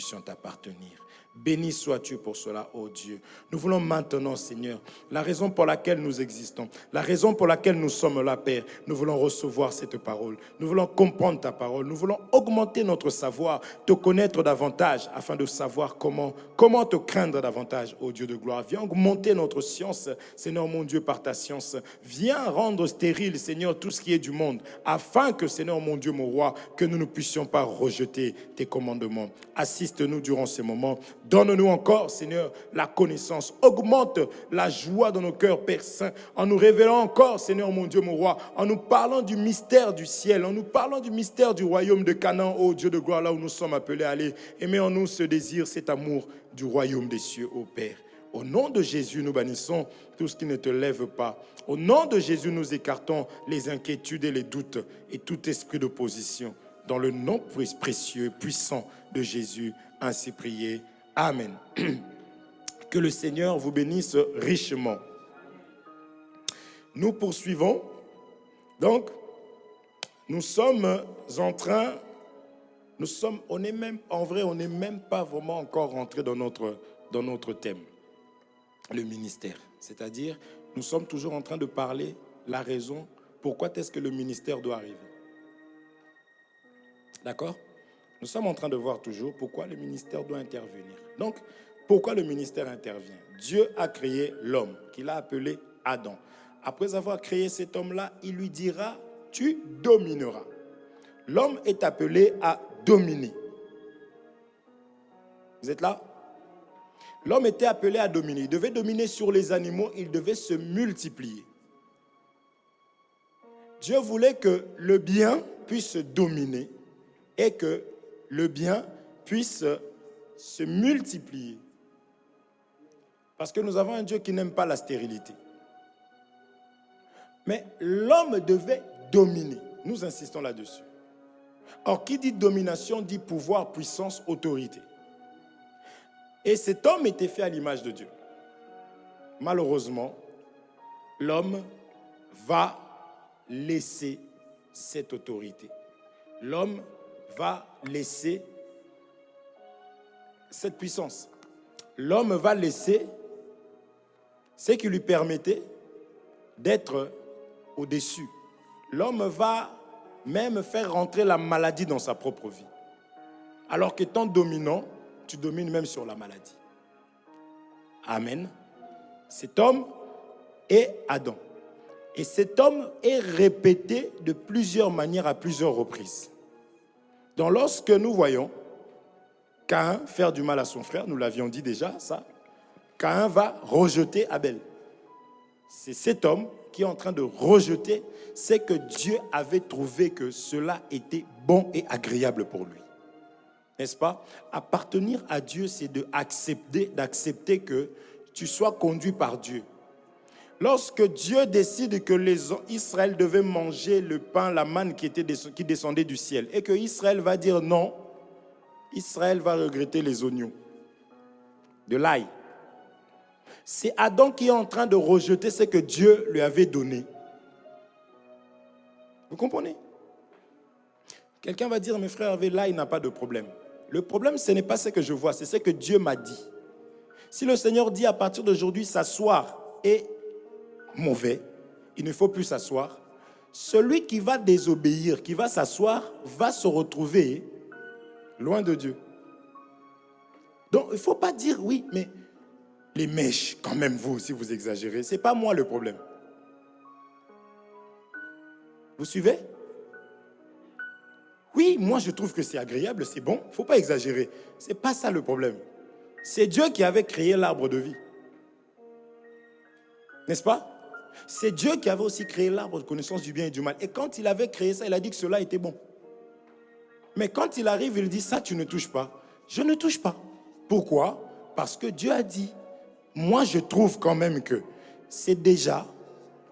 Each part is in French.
puissions t'appartenir. Béni sois-tu pour cela, ô Dieu. Nous voulons maintenant, Seigneur, la raison pour laquelle nous existons, la raison pour laquelle nous sommes là, Père, nous voulons recevoir cette parole. Nous voulons comprendre ta parole. Nous voulons augmenter notre savoir, te connaître davantage afin de savoir comment te craindre davantage, ô Dieu de gloire. Viens augmenter notre science, Seigneur mon Dieu, par ta science. Viens rendre stérile, Seigneur, tout ce qui est du monde, afin que, Seigneur mon Dieu, mon roi, que nous ne puissions pas rejeter tes commandements. Assiste-nous durant ces moments. Donne-nous encore, Seigneur, la connaissance. Augmente la joie dans nos cœurs, Père Saint, en nous révélant encore, Seigneur, mon Dieu, mon roi, en nous parlant du mystère du ciel, en nous parlant du mystère du royaume de Canaan, ô Dieu de gloire, là où nous sommes appelés à aller. Et mets en nous ce désir, cet amour du royaume des cieux, ô Père. Au nom de Jésus, nous bannissons tout ce qui ne te lève pas. Au nom de Jésus, nous écartons les inquiétudes et les doutes et tout esprit d'opposition. Dans le nom précieux et puissant de Jésus, ainsi prié. Amen. Que le Seigneur vous bénisse richement. Nous poursuivons. Donc, nous sommes en train, on n'est même pas vraiment encore rentré dans notre thème, le ministère. C'est-à-dire, nous sommes toujours en train de parler la raison, pourquoi est-ce que le ministère doit arriver. D'accord ? Nous sommes en train de voir toujours pourquoi le ministère doit intervenir. Donc, pourquoi le ministère intervient? Dieu a créé l'homme, qu'il a appelé Adam. Après avoir créé cet homme-là, il lui dira, tu domineras. L'homme est appelé à dominer. Vous êtes là? L'homme était appelé à dominer. Il devait dominer sur les animaux, il devait se multiplier. Dieu voulait que le bien puisse dominer et que le bien puisse se multiplier. Parce que nous avons un Dieu qui n'aime pas la stérilité. Mais l'homme devait dominer. Nous insistons là-dessus. Or, qui dit domination dit pouvoir, puissance, autorité. Et cet homme était fait à l'image de Dieu. Malheureusement, l'homme va laisser cette autorité. L'homme va laisser cette puissance. L'homme va laisser ce qui lui permettait d'être au-dessus. L'homme va même faire rentrer la maladie dans sa propre vie. Alors qu'étant dominant, tu domines même sur la maladie. Amen. Cet homme est Adam. Et cet homme est répété de plusieurs manières à plusieurs reprises. Donc lorsque nous voyons Caïn faire du mal à son frère, nous l'avions dit déjà, ça, Caïn va rejeter Abel. C'est cet homme qui est en train de rejeter ce que Dieu avait trouvé que cela était bon et agréable pour lui. N'est-ce pas? Appartenir à Dieu, c'est d'accepter que tu sois conduit par Dieu. Lorsque Dieu décide que Israël devait manger le pain, la manne qui descendait du ciel, et que Israël va dire non, Israël va regretter les oignons, de l'ail. C'est Adam qui est en train de rejeter ce que Dieu lui avait donné. Vous comprenez? Quelqu'un va dire, mes frères, l'ail n'a pas de problème. Le problème, ce n'est pas ce que je vois, c'est ce que Dieu m'a dit. Si le Seigneur dit à partir d'aujourd'hui, s'asseoir est mauvais, il ne faut plus s'asseoir, celui qui va désobéir, qui va s'asseoir, va se retrouver loin de Dieu. Donc, il ne faut pas dire, oui, mais les mèches, quand même, vous, si vous exagérez, ce n'est pas moi le problème. Vous suivez? Oui, moi je trouve que c'est agréable, c'est bon, il ne faut pas exagérer. Ce n'est pas ça le problème. C'est Dieu qui avait créé l'arbre de vie. N'est-ce pas? C'est Dieu qui avait aussi créé l'arbre de connaissance du bien et du mal. Et quand il avait créé ça, il a dit que cela était bon. Mais quand il arrive, il dit, ça tu ne touches pas. Je ne touche pas. Pourquoi? Parce que Dieu a dit, moi je trouve quand même que c'est déjà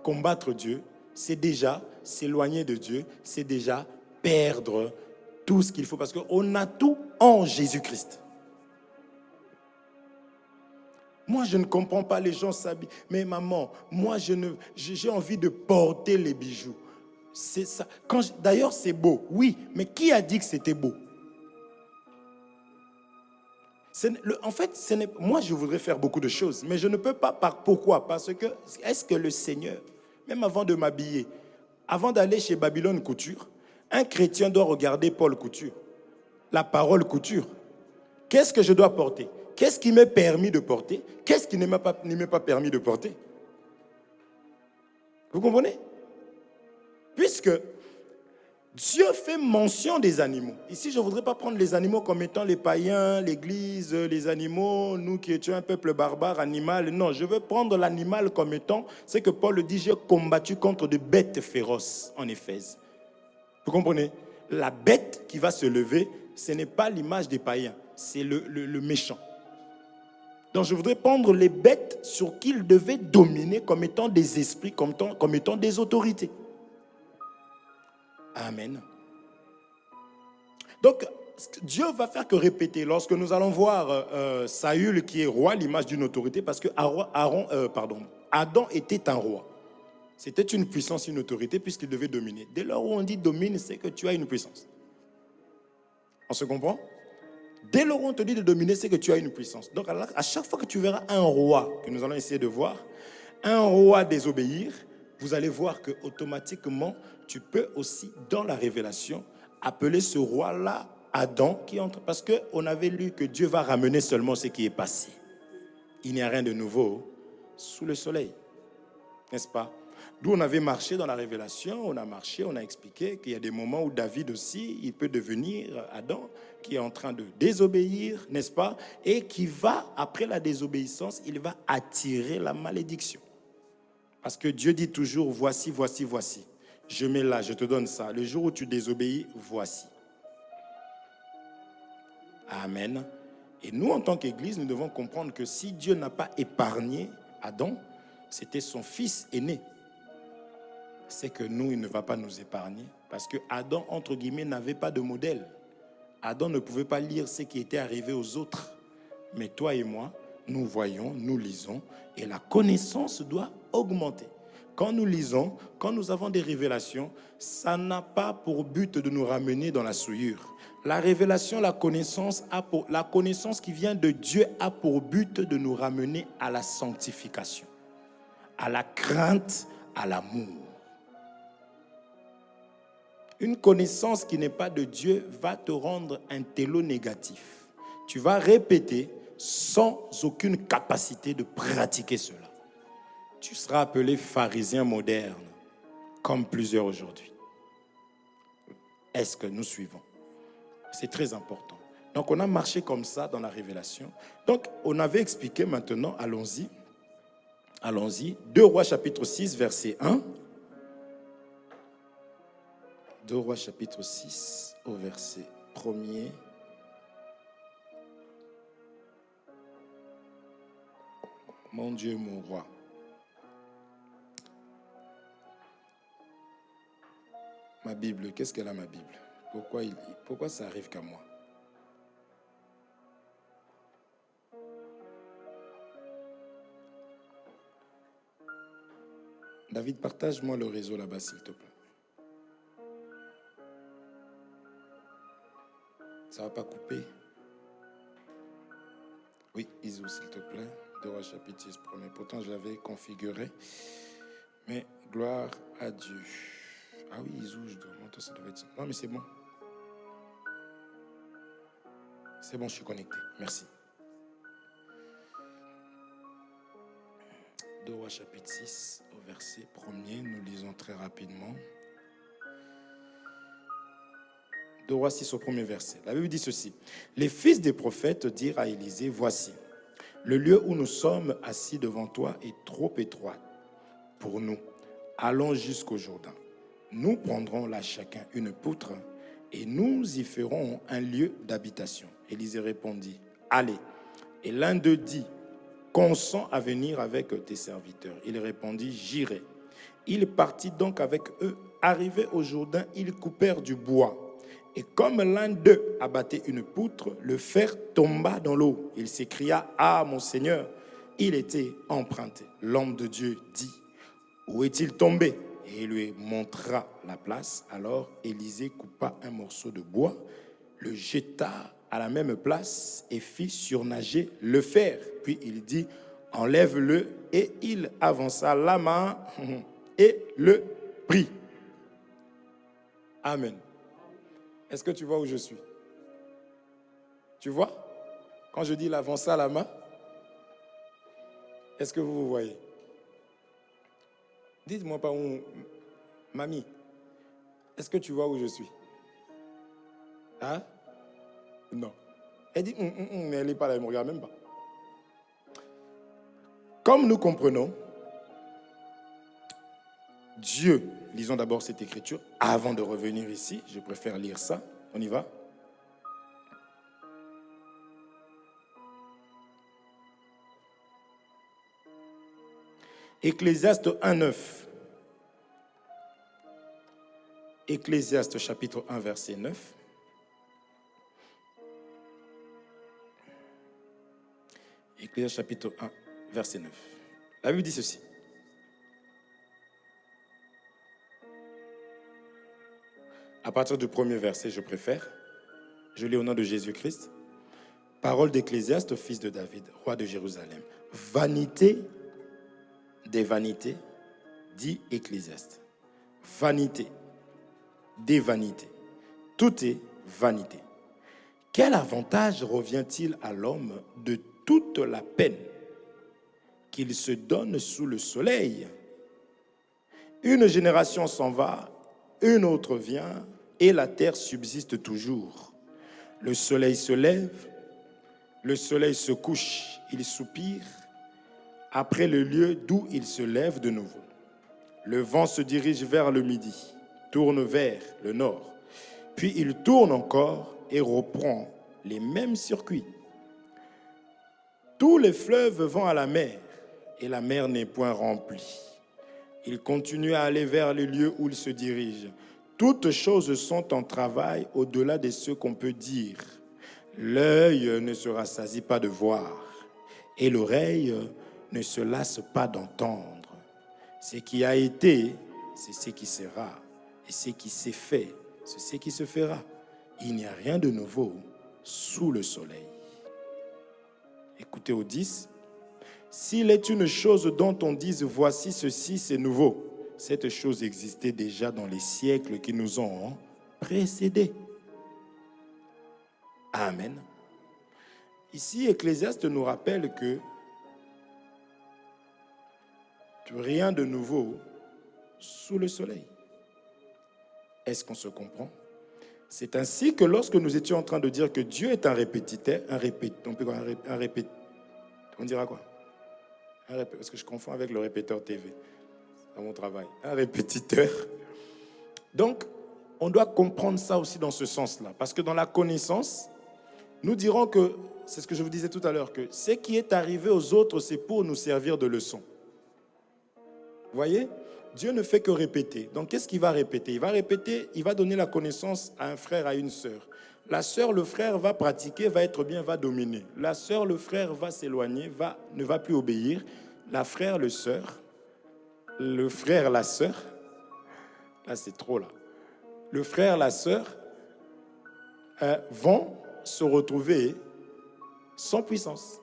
combattre Dieu, c'est déjà s'éloigner de Dieu, c'est déjà perdre tout ce qu'il faut. Parce qu'on a tout en Jésus-Christ. Moi, je ne comprends pas, les gens s'habillent. Mais maman, moi, j'ai envie de porter les bijoux. C'est ça. D'ailleurs, c'est beau. Oui, mais qui a dit que c'était beau? En fait, moi, je voudrais faire beaucoup de choses, mais je ne peux pas. Pourquoi? Parce que, est-ce que le Seigneur, même avant de m'habiller, avant d'aller chez Babylone Couture, un chrétien doit regarder Paul Couture, la parole Couture. Qu'est-ce que je dois porter? Qu'est-ce qui m'est permis de porter? Qu'est-ce qui ne m'est pas permis de porter? Vous comprenez? Puisque Dieu fait mention des animaux. Ici, je ne voudrais pas prendre les animaux comme étant les païens, l'Église, les animaux, nous qui étions un peuple barbare, animal. Non, je veux prendre l'animal comme étant, c'est que Paul dit, j'ai combattu contre de bêtes féroces en Éphèse. Vous comprenez? La bête qui va se lever, ce n'est pas l'image des païens, c'est le méchant. Donc je voudrais prendre les bêtes sur qui ils devaient dominer comme étant des esprits, comme étant des autorités. Amen. Donc, Dieu va faire que répéter. Lorsque nous allons voir Saül qui est roi, l'image d'une autorité, parce que Adam était un roi. C'était une puissance, une autorité, puisqu'il devait dominer. Dès lors où on dit domine, c'est que tu as une puissance. On se comprend? Dès lors où on te dit de dominer, c'est que tu as une puissance. Donc, à chaque fois que tu verras un roi, que nous allons essayer de voir, un roi désobéir, vous allez voir que automatiquement, tu peux aussi, dans la révélation, appeler ce roi-là Adam qui entre. Parce qu'on avait lu que Dieu va ramener seulement ce qui est passé. Il n'y a rien de nouveau sous le soleil. N'est-ce pas? D'où on avait marché dans la révélation, on a marché, on a expliqué qu'il y a des moments où David aussi, il peut devenir Adam, qui est en train de désobéir, n'est-ce pas? Et qui va, après la désobéissance, il va attirer la malédiction. Parce que Dieu dit toujours, voici, voici, voici. Je mets là, je te donne ça. Le jour où tu désobéis, voici. Amen. Et nous, en tant qu'Église, nous devons comprendre que si Dieu n'a pas épargné Adam, c'était son fils aîné. C'est que nous, il ne va pas nous épargner. Parce que Adam, entre guillemets, n'avait pas de modèle. Adam ne pouvait pas lire ce qui était arrivé aux autres. Mais toi et moi, nous voyons, nous lisons, et la connaissance doit augmenter. Quand nous lisons, quand nous avons des révélations, ça n'a pas pour but de nous ramener dans la souillure. La révélation, la connaissance qui vient de Dieu a pour but de nous ramener à la sanctification, à la crainte, à l'amour. Une connaissance qui n'est pas de Dieu va te rendre un télo négatif. Tu vas répéter sans aucune capacité de pratiquer cela. Tu seras appelé pharisien moderne, comme plusieurs aujourd'hui. Est-ce que nous suivons? C'est très important. Donc, on a marché comme ça dans la révélation. Donc, on avait expliqué maintenant, allons-y. Allons-y. 2 Rois chapitre 6, verset 1. 2 Rois chapitre 6 au verset 1er. Mon Dieu, mon roi. Ma Bible, qu'est-ce qu'elle a ma Bible? Pourquoi ça arrive qu'à moi? David, partage-moi le réseau là-bas, s'il te plaît. Ça ne va pas couper? Oui, Isou, s'il te plaît. 2 Rois chapitre 6, premier. Pourtant, je l'avais configuré. Mais gloire à Dieu. Ah oui, Isou, ça devait être ça. Non, mais c'est bon. C'est bon, je suis connecté. Merci. 2 Rois chapitre 6, au verset 1er. Nous lisons très rapidement. 2 Rois 6 au premier verset. La Bible dit ceci. Les fils des prophètes dirent à Élisée, voici, le lieu où nous sommes assis devant toi est trop étroit pour nous. Allons jusqu'au Jourdain. Nous prendrons là chacun une poutre et nous y ferons un lieu d'habitation. Élisée répondit, allez. Et l'un d'eux dit, consens à venir avec tes serviteurs. Il répondit, j'irai. Il partit donc avec eux. Arrivé au Jourdain, ils coupèrent du bois. Et comme l'un d'eux abattait une poutre, le fer tomba dans l'eau. Il s'écria, ah mon Seigneur, il était emprunté. L'homme de Dieu dit, où est-il tombé? Et il lui montra la place. Alors Élisée coupa un morceau de bois, le jeta à la même place et fit surnager le fer. Puis il dit, enlève-le, et il avança la main et le prit. Amen. Est-ce que tu vois où je suis? Tu vois? Quand je dis il avança la main, est-ce que vous voyez? Dites-moi pas où, mamie, est-ce que tu vois où je suis? Hein? Non. Elle dit, mais elle n'est pas là, elle ne me regarde même pas. Comme nous comprenons, Dieu, lisons d'abord cette écriture, avant de revenir ici, je préfère lire ça. On y va? Ecclésiaste 1,9. Ecclésiaste chapitre 1, verset 9. Ecclésiaste chapitre 1, verset 9. La Bible dit ceci. À partir du premier verset, je préfère. Je lis au nom de Jésus-Christ. Parole d'Ecclésiaste, fils de David, roi de Jérusalem. Vanité des vanités, dit Ecclésiaste. Vanité des vanités. Tout est vanité. Quel avantage revient-il à l'homme de toute la peine qu'il se donne sous le soleil? Une génération s'en va, une autre vient, et la terre subsiste toujours. Le soleil se lève, le soleil se couche, il soupire, après le lieu d'où il se lève de nouveau. Le vent se dirige vers le midi, tourne vers le nord, puis il tourne encore et reprend les mêmes circuits. Tous les fleuves vont à la mer, et la mer n'est point remplie. Il continue à aller vers les lieux où il se dirige. Toutes choses sont en travail au-delà de ce qu'on peut dire. L'œil ne se rassasie pas de voir, et l'oreille ne se lasse pas d'entendre. Ce qui a été, c'est ce qui sera, et ce qui s'est fait, c'est ce qui se fera. Il n'y a rien de nouveau sous le soleil. Écoutez au 10. S'il est une chose dont on dise, voici ceci, c'est nouveau, cette chose existait déjà dans les siècles qui nous ont précédés. Amen. Ici, Ecclésiaste nous rappelle que rien de nouveau sous le soleil. Est-ce qu'on se comprend? C'est ainsi que lorsque nous étions en train de dire que Dieu est un répétiteur, on dira quoi? Parce que je confonds avec le répéteur TV dans mon travail. Un répétiteur. Donc, on doit comprendre ça aussi dans ce sens-là. Parce que dans la connaissance, nous dirons que, c'est ce que je vous disais tout à l'heure, que ce qui est arrivé aux autres, c'est pour nous servir de leçon. Vous voyez? Dieu ne fait que répéter. Donc, qu'est-ce qu'il va répéter? Il va répéter, il va donner la connaissance à un frère, à une sœur. La sœur, le frère va pratiquer, va être bien, va dominer. La sœur, le frère va s'éloigner, ne va plus obéir. La frère, le frère, la sœur, là c'est trop là. Le frère, la sœur vont se retrouver sans puissance,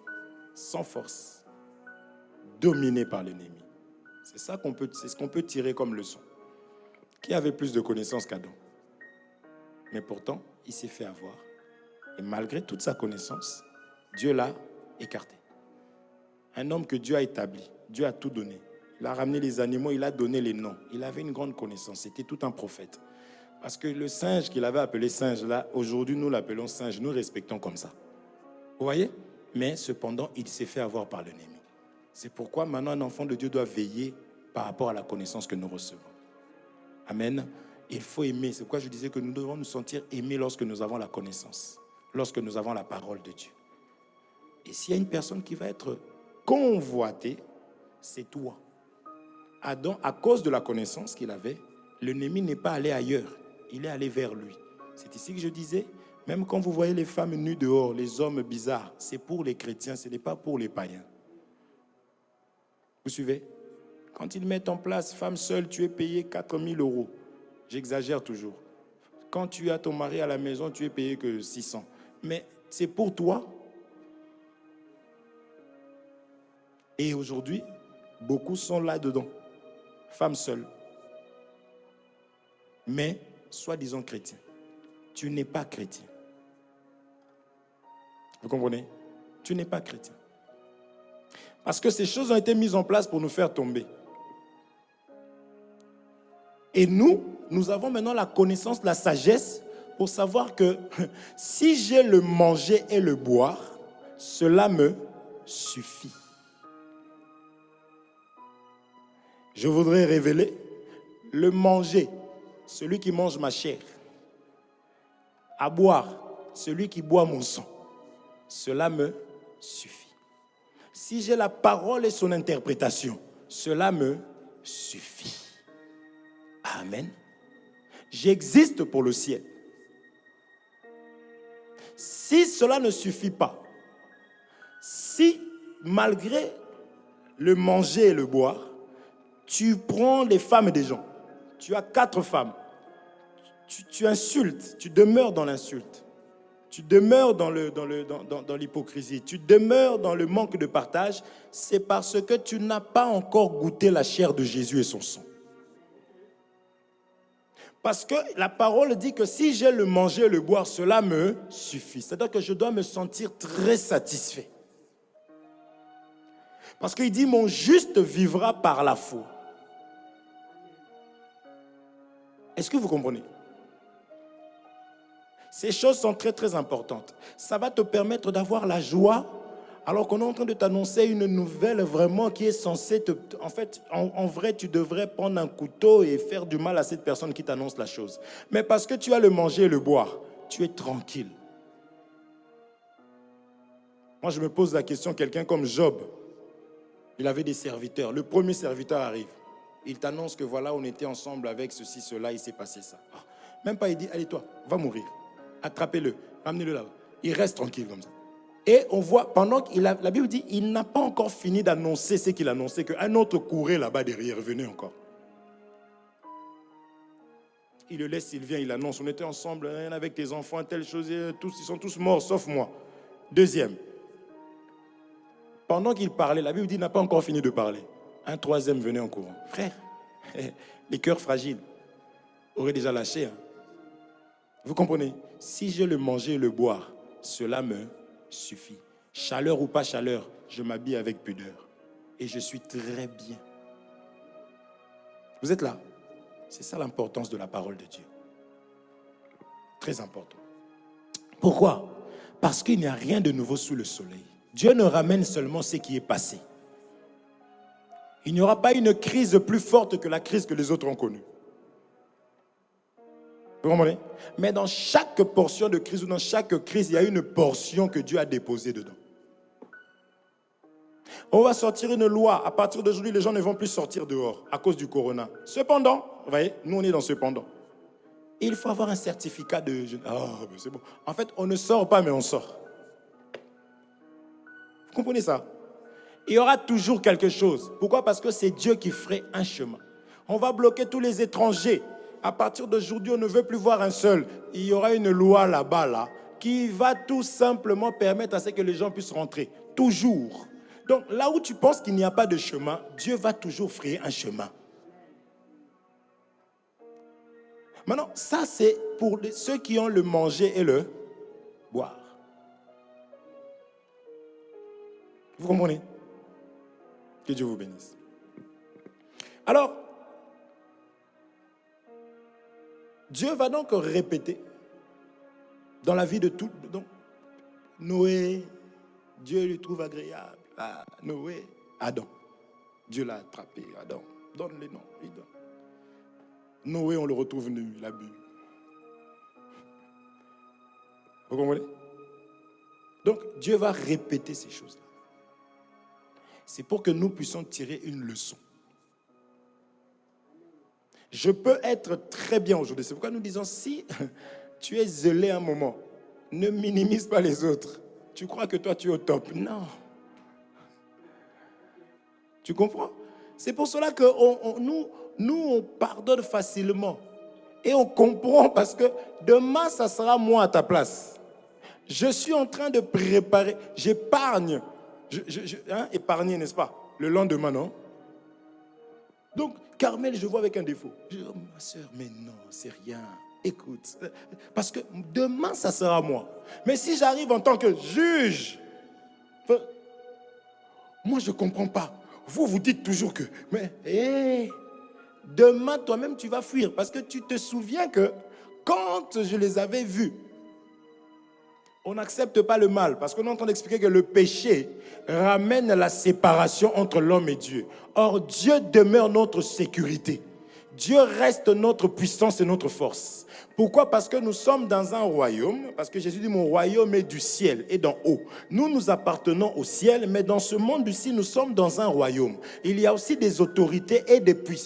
sans force, dominés par l'ennemi. C'est ça c'est ce qu'on peut tirer comme leçon. Qui avait plus de connaissances qu'Adam? Mais pourtant, il s'est fait avoir. Et malgré toute sa connaissance, Dieu l'a écarté. Un homme que Dieu a établi, Dieu a tout donné. Il a ramené les animaux, il a donné les noms. Il avait une grande connaissance, c'était tout un prophète. Parce que le singe qu'il avait appelé singe, là, aujourd'hui nous l'appelons singe, nous respectons comme ça. Vous voyez? Mais cependant, il s'est fait avoir par l'ennemi. C'est pourquoi maintenant un enfant de Dieu doit veiller par rapport à la connaissance que nous recevons. Amen. Il faut aimer. C'est pourquoi je disais que nous devons nous sentir aimés lorsque nous avons la connaissance, lorsque nous avons la parole de Dieu. Et s'il y a une personne qui va être convoitée, c'est toi. Adam, à cause de la connaissance qu'il avait, l'ennemi n'est pas allé ailleurs, il est allé vers lui. C'est ici que je disais, même quand vous voyez les femmes nues dehors, les hommes bizarres, c'est pour les chrétiens, ce n'est pas pour les païens. Vous suivez? Quand ils mettent en place, femme seule, tu es payé 4 000 €. J'exagère toujours. Quand tu as ton mari à la maison, tu es payé que 600. Mais c'est pour toi. Et aujourd'hui, beaucoup sont là-dedans, femmes seules. Mais, soi-disant chrétiens. Tu n'es pas chrétien. Vous comprenez? Tu n'es pas chrétien. Parce que ces choses ont été mises en place pour nous faire tomber. Et nous avons maintenant la connaissance, la sagesse pour savoir que si j'ai le manger et le boire, cela me suffit. Je voudrais révéler le manger, celui qui mange ma chair, à boire, celui qui boit mon sang. Cela me suffit. Si j'ai la parole et son interprétation, cela me suffit. Amen. J'existe pour le ciel. Si cela ne suffit pas, si malgré le manger et le boire, tu prends les femmes des gens, tu as 4 femmes, tu insultes, tu demeures dans l'insulte, tu demeures dans l'hypocrisie, tu demeures dans le manque de partage, c'est parce que tu n'as pas encore goûté la chair de Jésus et son sang. Parce que la parole dit que si j'ai le manger et le boire, cela me suffit. C'est-à-dire que je dois me sentir très satisfait. Parce qu'il dit, mon juste vivra par la foi. Est-ce que vous comprenez? Ces choses sont très très importantes. Ça va te permettre d'avoir la joie alors qu'on est en train de t'annoncer une nouvelle vraiment qui est censée te... En fait, en vrai, tu devrais prendre un couteau et faire du mal à cette personne qui t'annonce la chose. Mais parce que tu as le manger et le boire, tu es tranquille. Moi, je me pose la question, quelqu'un comme Job, il avait des serviteurs. Le premier serviteur arrive. Il t'annonce que voilà, on était ensemble avec ceci, cela, il s'est passé ça. Même pas, il dit, allez toi, va mourir. Attrapez-le, ramenez-le là-bas. Il reste tranquille comme ça. Et on voit, pendant qu'il la Bible dit, il n'a pas encore fini d'annoncer ce qu'il annonçait, qu'un autre courait là-bas derrière, venez encore. Il le laisse, il vient, il annonce, on était ensemble avec tes enfants, telle chose, tous, ils sont tous morts, sauf moi. Deuxième. Pendant qu'il parlait, la Bible dit, il n'a pas encore fini de parler. Un troisième venait en courant. Frère, les cœurs fragiles auraient déjà lâché. Vous comprenez? Si je le manger et le boire, cela me suffit. Chaleur ou pas chaleur, je m'habille avec pudeur. Et je suis très bien. Vous êtes là? C'est ça l'importance de la parole de Dieu. Très important. Pourquoi? Parce qu'il n'y a rien de nouveau sous le soleil. Dieu ne ramène seulement ce qui est passé. Il n'y aura pas une crise plus forte que la crise que les autres ont connue. Vous comprenez? Mais dans chaque portion de crise ou dans chaque crise, il y a une portion que Dieu a déposée dedans. On va sortir une loi. À partir d'aujourd'hui, les gens ne vont plus sortir dehors à cause du corona. Cependant, vous voyez, nous on est dans cependant. Il faut avoir un certificat de... Oh, c'est bon. En fait, on ne sort pas, mais on sort. Vous comprenez ça? Il y aura toujours quelque chose. Pourquoi? Parce que c'est Dieu qui ferait un chemin. On va bloquer tous les étrangers. À partir d'aujourd'hui, on ne veut plus voir un seul. Il y aura une loi là-bas, là, qui va tout simplement permettre à ce que les gens puissent rentrer. Toujours. Donc, là où tu penses qu'il n'y a pas de chemin, Dieu va toujours frayer un chemin. Maintenant, ça, c'est pour ceux qui ont le manger et le boire. Vous comprenez? Que Dieu vous bénisse. Alors, Dieu va donc répéter dans la vie de tout. Donc, Noé, Dieu lui trouve agréable. Ah, Noé, Adam. Dieu l'a attrapé. Adam, donne les noms. Il donne. Noé, on le retrouve nu, il a bu. Vous comprenez? Donc, Dieu va répéter ces choses-là. C'est pour que nous puissions tirer une leçon. Je peux être très bien aujourd'hui. C'est pourquoi nous disons, si tu es zélé un moment, ne minimise pas les autres. Tu crois que toi, tu es au top. Non. Tu comprends? C'est pour cela que nous, on pardonne facilement. Et on comprend parce que demain, ça sera moi à ta place. Je suis en train de préparer, j'épargne. Épargner, n'est-ce pas? Le lendemain, non? Donc, Carmel, je vois avec un défaut. Je dis, oh, ma soeur, mais non, c'est rien. Écoute, parce que demain, ça sera moi. Mais si j'arrive en tant que juge, moi, je ne comprends pas. Vous dites toujours que, mais demain, toi-même, tu vas fuir. Parce que tu te souviens que quand je les avais vus, on n'accepte pas le mal. Parce qu'on est en train d'expliquer que le péché ramène la séparation entre l'homme et Dieu. Or, Dieu demeure notre sécurité. Dieu reste notre puissance et notre force. Pourquoi? Parce que nous sommes dans un royaume, parce que Jésus dit, mon royaume est du ciel et d'en haut. Nous appartenons au ciel, mais dans ce monde ici, nous sommes dans un royaume. Il y a aussi des autorités et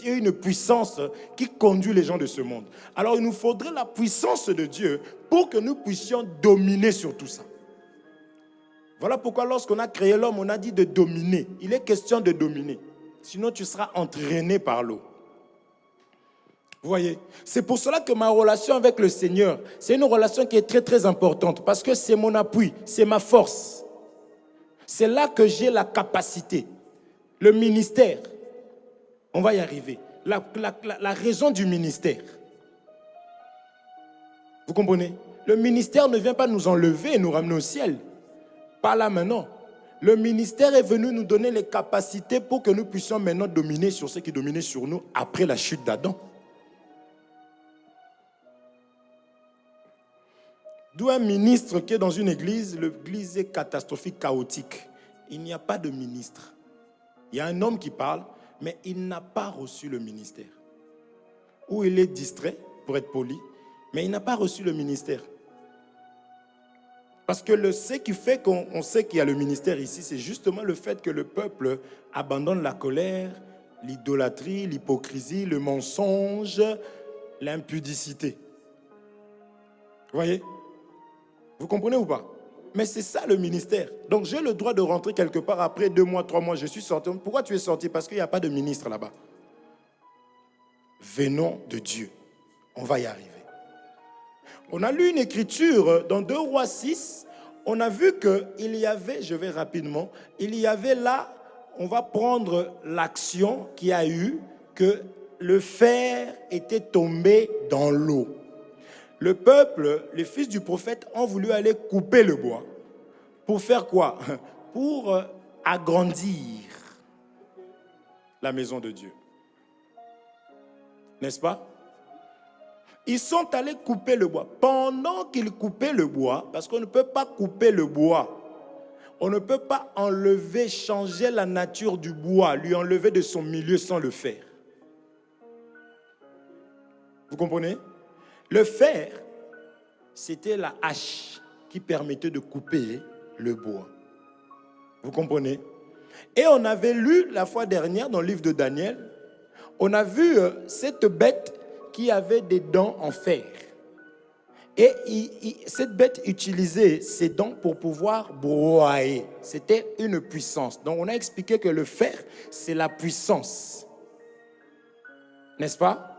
une puissance qui conduit les gens de ce monde. Alors, il nous faudrait la puissance de Dieu pour que nous puissions dominer sur tout ça. Voilà pourquoi lorsqu'on a créé l'homme, on a dit de dominer. Il est question de dominer. Sinon, tu seras entraîné par l'eau. Vous voyez, c'est pour cela que ma relation avec le Seigneur, c'est une relation qui est très très importante parce que c'est mon appui, c'est ma force. C'est là que j'ai la capacité. Le ministère, on va y arriver. La raison du ministère. Vous comprenez? Le ministère ne vient pas nous enlever et nous ramener au ciel. Pas là maintenant. Le ministère est venu nous donner les capacités pour que nous puissions maintenant dominer sur ceux qui dominaient sur nous après la chute d'Adam. D'où un ministre qui est dans une église, l'église est catastrophique, chaotique. Il n'y a pas de ministre. Il y a un homme qui parle, mais il n'a pas reçu le ministère. Ou il est distrait, pour être poli, mais il n'a pas reçu le ministère. Parce que ce qui fait qu'on sait qu'il y a le ministère ici, c'est justement le fait que le peuple abandonne la colère, l'idolâtrie, l'hypocrisie, le mensonge, l'impudicité. Vous voyez? Vous comprenez ou pas? Mais c'est ça le ministère. Donc j'ai le droit de rentrer quelque part après 2 mois, 3 mois, je suis sorti. Pourquoi tu es sorti? Parce qu'il n'y a pas de ministre là-bas. Venons de Dieu. On va y arriver. On a lu une écriture dans 2 Rois 6. On a vu qu'il y avait, je vais rapidement, il y avait là, on va prendre l'action qui a eu que le fer était tombé dans l'eau. Le peuple, les fils du prophète ont voulu aller couper le bois. Pour faire quoi? Pour agrandir la maison de Dieu. N'est-ce pas? Ils sont allés couper le bois. Pendant qu'ils coupaient le bois, parce qu'on ne peut pas couper le bois, on ne peut pas enlever, changer la nature du bois, lui enlever de son milieu sans le faire. Vous comprenez? Le fer, c'était la hache qui permettait de couper le bois. Vous comprenez? Et on avait lu la fois dernière dans le livre de Daniel, on a vu cette bête qui avait des dents en fer. Et cette bête utilisait ses dents pour pouvoir broyer. C'était une puissance. Donc on a expliqué que le fer, c'est la puissance. N'est-ce pas?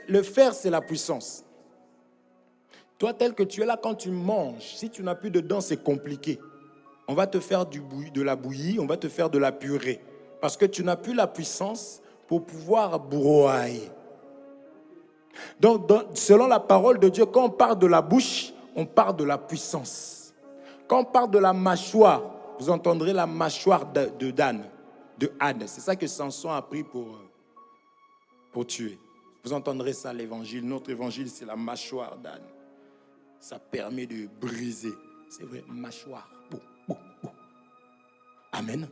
Le fer, c'est la puissance. Toi, tel que tu es là, quand tu manges, si tu n'as plus de dents, c'est compliqué. On va te faire de la bouillie, on va te faire de la purée. Parce que tu n'as plus la puissance pour pouvoir broyer. Donc, selon la parole de Dieu, quand on parle de la bouche, on parle de la puissance. Quand on parle de la mâchoire, vous entendrez la mâchoire de Anne. C'est ça que Samson a pris pour tuer. Vous entendrez ça, l'évangile. Notre évangile, c'est la mâchoire d'Anne. Ça permet de briser. C'est vrai, mâchoire. Amen.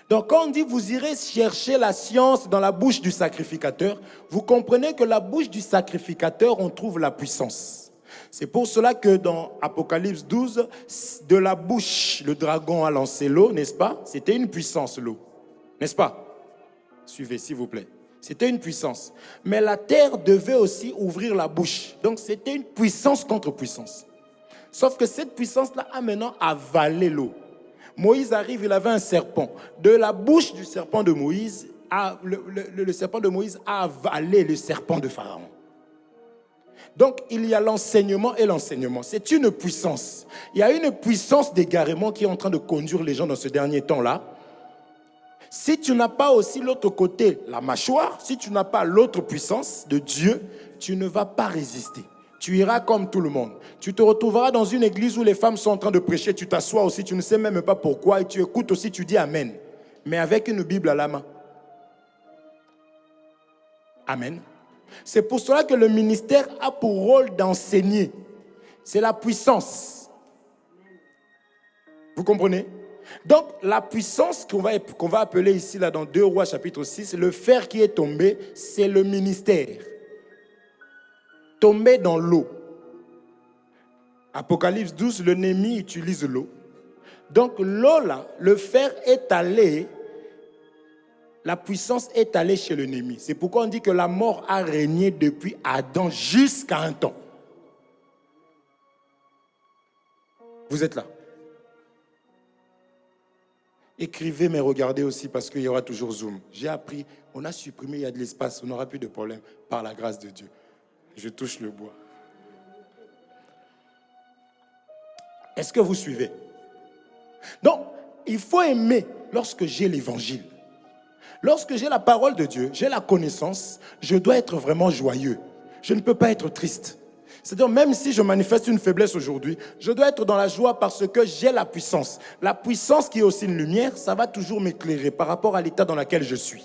Donc quand on dit vous irez chercher la science dans la bouche du sacrificateur, vous comprenez que la bouche du sacrificateur, on trouve la puissance. C'est pour cela que dans Apocalypse 12, de la bouche, le dragon a lancé l'eau, n'est-ce pas? C'était une puissance, l'eau. N'est-ce pas? Suivez, s'il vous plaît. C'était une puissance. Mais la terre devait aussi ouvrir la bouche. Donc c'était une puissance contre puissance. Sauf que cette puissance-là a maintenant avalé l'eau. Moïse arrive, il avait un serpent. De la bouche du serpent de Moïse, le serpent de Moïse a avalé le serpent de Pharaon. Donc, il y a l'enseignement et l'enseignement. C'est une puissance. Il y a une puissance d'égarement qui est en train de conduire les gens dans ce dernier temps-là. Si tu n'as pas aussi l'autre côté, la mâchoire, si tu n'as pas l'autre puissance de Dieu, tu ne vas pas résister. Tu iras comme tout le monde. Tu te retrouveras dans une église où les femmes sont en train de prêcher, tu t'assois aussi, tu ne sais même pas pourquoi, et tu écoutes aussi, tu dis Amen. Mais avec une Bible à la main. Amen. C'est pour cela que le ministère a pour rôle d'enseigner. C'est la puissance. Vous comprenez? Donc, la puissance qu'on va appeler ici, là, dans 2 Rois chapitre 6, le fer qui est tombé, c'est le ministère. Tombé dans l'eau. Apocalypse 12, le Némi utilise l'eau. Donc, l'eau, là, le fer est allé, la puissance est allée chez le Némi. C'est pourquoi on dit que la mort a régné depuis Adam jusqu'à un temps. Vous êtes là? Écrivez, mais regardez aussi parce qu'il y aura toujours Zoom. J'ai appris, on a supprimé, il y a de l'espace, on n'aura plus de problème par la grâce de Dieu. Je touche le bois. Est-ce que vous suivez? Donc, il faut aimer lorsque j'ai l'évangile. Lorsque j'ai la parole de Dieu, j'ai la connaissance, je dois être vraiment joyeux. Je ne peux pas être triste. C'est-à-dire, même si je manifeste une faiblesse aujourd'hui, je dois être dans la joie parce que j'ai la puissance. La puissance qui est aussi une lumière, ça va toujours m'éclairer par rapport à l'état dans lequel je suis.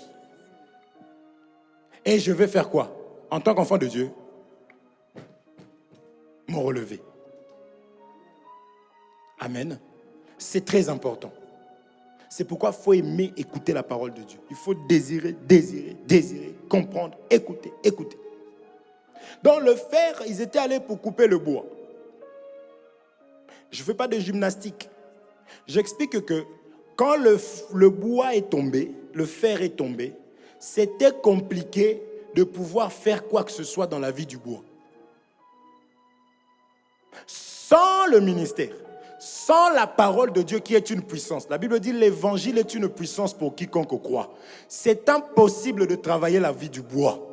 Et je vais faire quoi? En tant qu'enfant de Dieu, me relever. Amen. C'est très important. C'est pourquoi il faut aimer écouter la parole de Dieu. Il faut désirer, comprendre, écouter. Dans le fer, ils étaient allés pour couper le bois. Je ne fais pas de gymnastique. J'explique que quand le bois est tombé, le fer est tombé, c'était compliqué de pouvoir faire quoi que ce soit dans la vie du bois. Sans le ministère, sans la parole de Dieu qui est une puissance. La Bible dit l'évangile est une puissance pour quiconque croit. C'est impossible de travailler la vie du bois.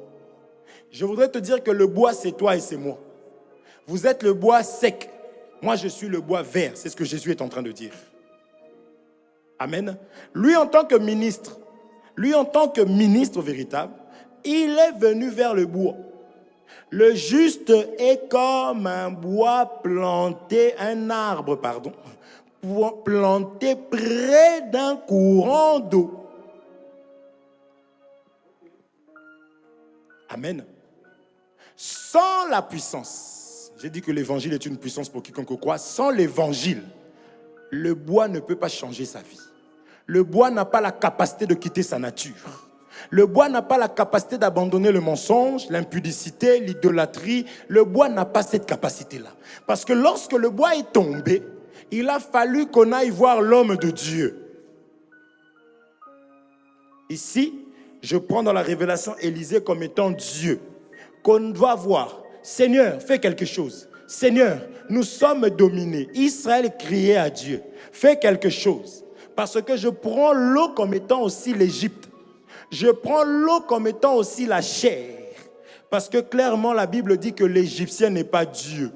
Je voudrais te dire que le bois, c'est toi et c'est moi. Vous êtes le bois sec. Moi, je suis le bois vert. C'est ce que Jésus est en train de dire. Amen. Lui, en tant que ministre véritable, il est venu vers le bois. Le juste est comme un bois planté, un arbre, pardon, planté près d'un courant d'eau. Amen. Sans la puissance, j'ai dit que l'évangile est une puissance pour quiconque croit, sans l'évangile, le bois ne peut pas changer sa vie. Le bois n'a pas la capacité de quitter sa nature. Le bois n'a pas la capacité d'abandonner le mensonge, l'impudicité, l'idolâtrie. Le bois n'a pas cette capacité-là. Parce que lorsque le bois est tombé, il a fallu qu'on aille voir l'homme de Dieu. Ici, je prends dans la révélation Élisée comme étant Dieu. Qu'on doit voir. Seigneur, fais quelque chose. Seigneur, nous sommes dominés. Israël criait à Dieu. Fais quelque chose. Parce que je prends l'eau comme étant aussi l'Égypte. Je prends l'eau comme étant aussi la chair. Parce que clairement, la Bible dit que l'Égyptien n'est pas Dieu.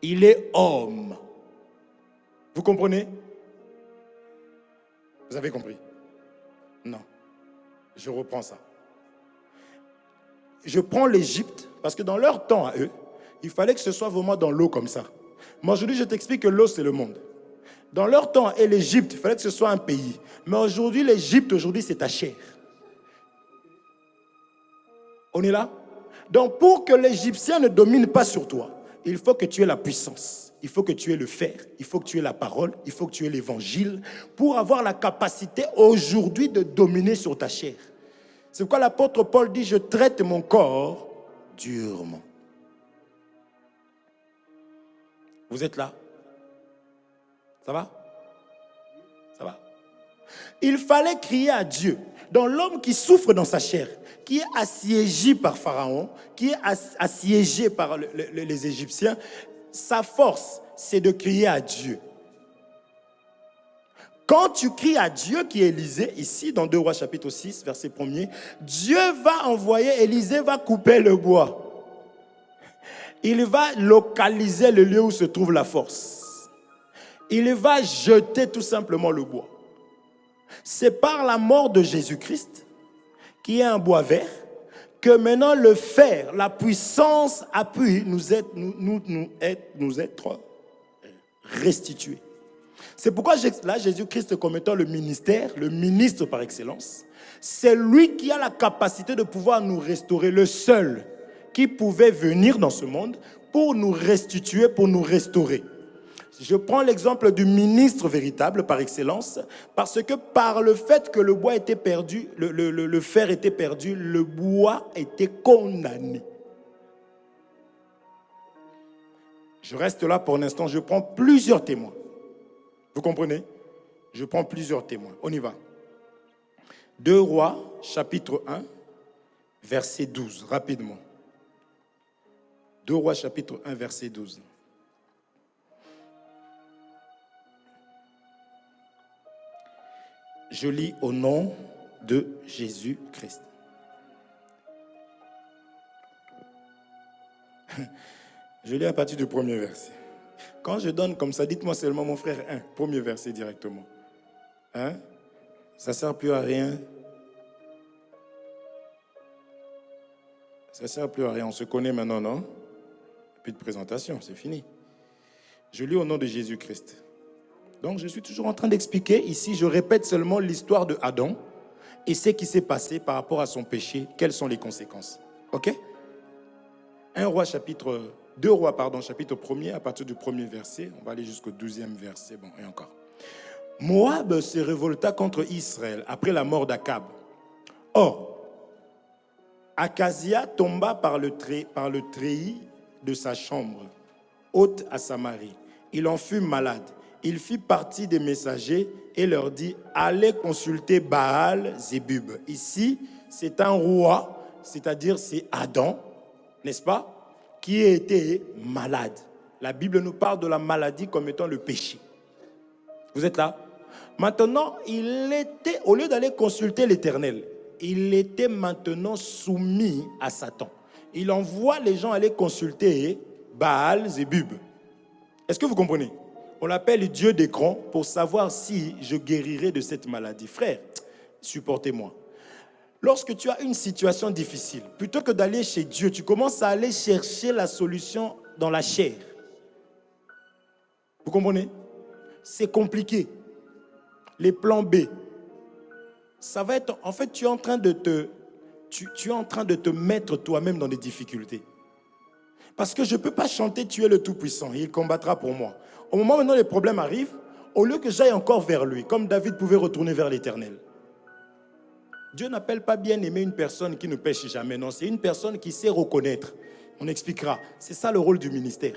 Il est homme. Vous comprenez? Vous avez compris? Non. Je reprends ça. Je prends l'Égypte, parce que dans leur temps à eux, il fallait que ce soit vraiment dans l'eau comme ça. Moi, aujourd'hui, je t'explique que l'eau, c'est le monde. Dans leur temps, et l'Égypte, il fallait que ce soit un pays. Mais aujourd'hui, l'Égypte, c'est ta chair. On est là? Donc, pour que l'Égyptien ne domine pas sur toi, il faut que tu aies la puissance. Il faut que tu aies le fer. Il faut que tu aies la parole. Il faut que tu aies l'évangile pour avoir la capacité aujourd'hui de dominer sur ta chair. C'est pourquoi l'apôtre Paul dit, je traite mon corps durement. Vous êtes là? Ça va? Ça va? Il fallait crier à Dieu. Dans l'homme qui souffre dans sa chair, qui est assiégé par Pharaon, qui est assiégé par les Égyptiens, sa force, c'est de crier à Dieu. Quand tu cries à Dieu, qui est Élisée, ici dans 2 Rois chapitre 6, verset 1er, Dieu va envoyer, Élisée va couper le bois. Il va localiser le lieu où se trouve la force. Il va jeter tout simplement le bois. C'est par la mort de Jésus-Christ, qui est un bois vert, que maintenant le fer, la puissance a pu nous être restitué. C'est pourquoi là, Jésus-Christ comme étant le ministre par excellence, c'est lui qui a la capacité de pouvoir nous restaurer, le seul qui pouvait venir dans ce monde pour nous restituer, pour nous restaurer. Je prends l'exemple du ministre véritable par excellence, parce que par le fait que le bois était perdu, le fer était perdu, le bois était condamné. Je reste là pour l'instant, je prends plusieurs témoins. Vous comprenez? Je prends plusieurs témoins. On y va. 2 Rois, chapitre 1, verset 12, rapidement. 2 Rois, chapitre 1, verset 12. Je lis au nom de Jésus-Christ. Je lis à partir du premier verset. Quand je donne comme ça, dites-moi seulement, mon frère, premier verset directement. Hein? Ça ne sert plus à rien. Ça ne sert plus à rien. On se connaît maintenant, non? Plus de présentation, c'est fini. Je lis au nom de Jésus-Christ. Donc, je suis toujours en train d'expliquer. Ici, je répète seulement l'histoire de Adam et ce qui s'est passé par rapport à son péché. Quelles sont les conséquences? OK? 2 Rois, chapitre 1er, à partir du premier verset. On va aller jusqu'au 12e verset. Bon, et encore. Moab se révolta contre Israël après la mort d'Akab. Or, Akazia tomba par le treillis de sa chambre, haute à Samarie. Il en fut malade. Il fit partie des messagers et leur dit, allez consulter Baal-Zébub. Ici, c'est un roi, c'est-à-dire c'est Adam, n'est-ce pas, qui a été malade. La Bible nous parle de la maladie comme étant le péché. Vous êtes là? Maintenant, il était, au lieu d'aller consulter l'Éternel, il était maintenant soumis à Satan. Il envoie les gens aller consulter Baal-Zébub. Est-ce que vous comprenez? On l'appelle Dieu d'écran pour savoir si je guérirai de cette maladie. Frère, supportez-moi. Lorsque tu as une situation difficile, plutôt que d'aller chez Dieu, tu commences à aller chercher la solution dans la chair. Vous comprenez? C'est compliqué. Les plans B. Ça va être... En fait, tu es en train de te mettre toi-même dans des difficultés. Parce que je ne peux pas chanter « Tu es le Tout-Puissant » et il combattra pour moi. Au moment où maintenant les problèmes arrivent, au lieu que j'aille encore vers lui, comme David pouvait retourner vers l'Éternel. Dieu n'appelle pas bien aimer une personne qui ne pêche jamais. Non, c'est une personne qui sait reconnaître. On expliquera. C'est ça le rôle du ministère.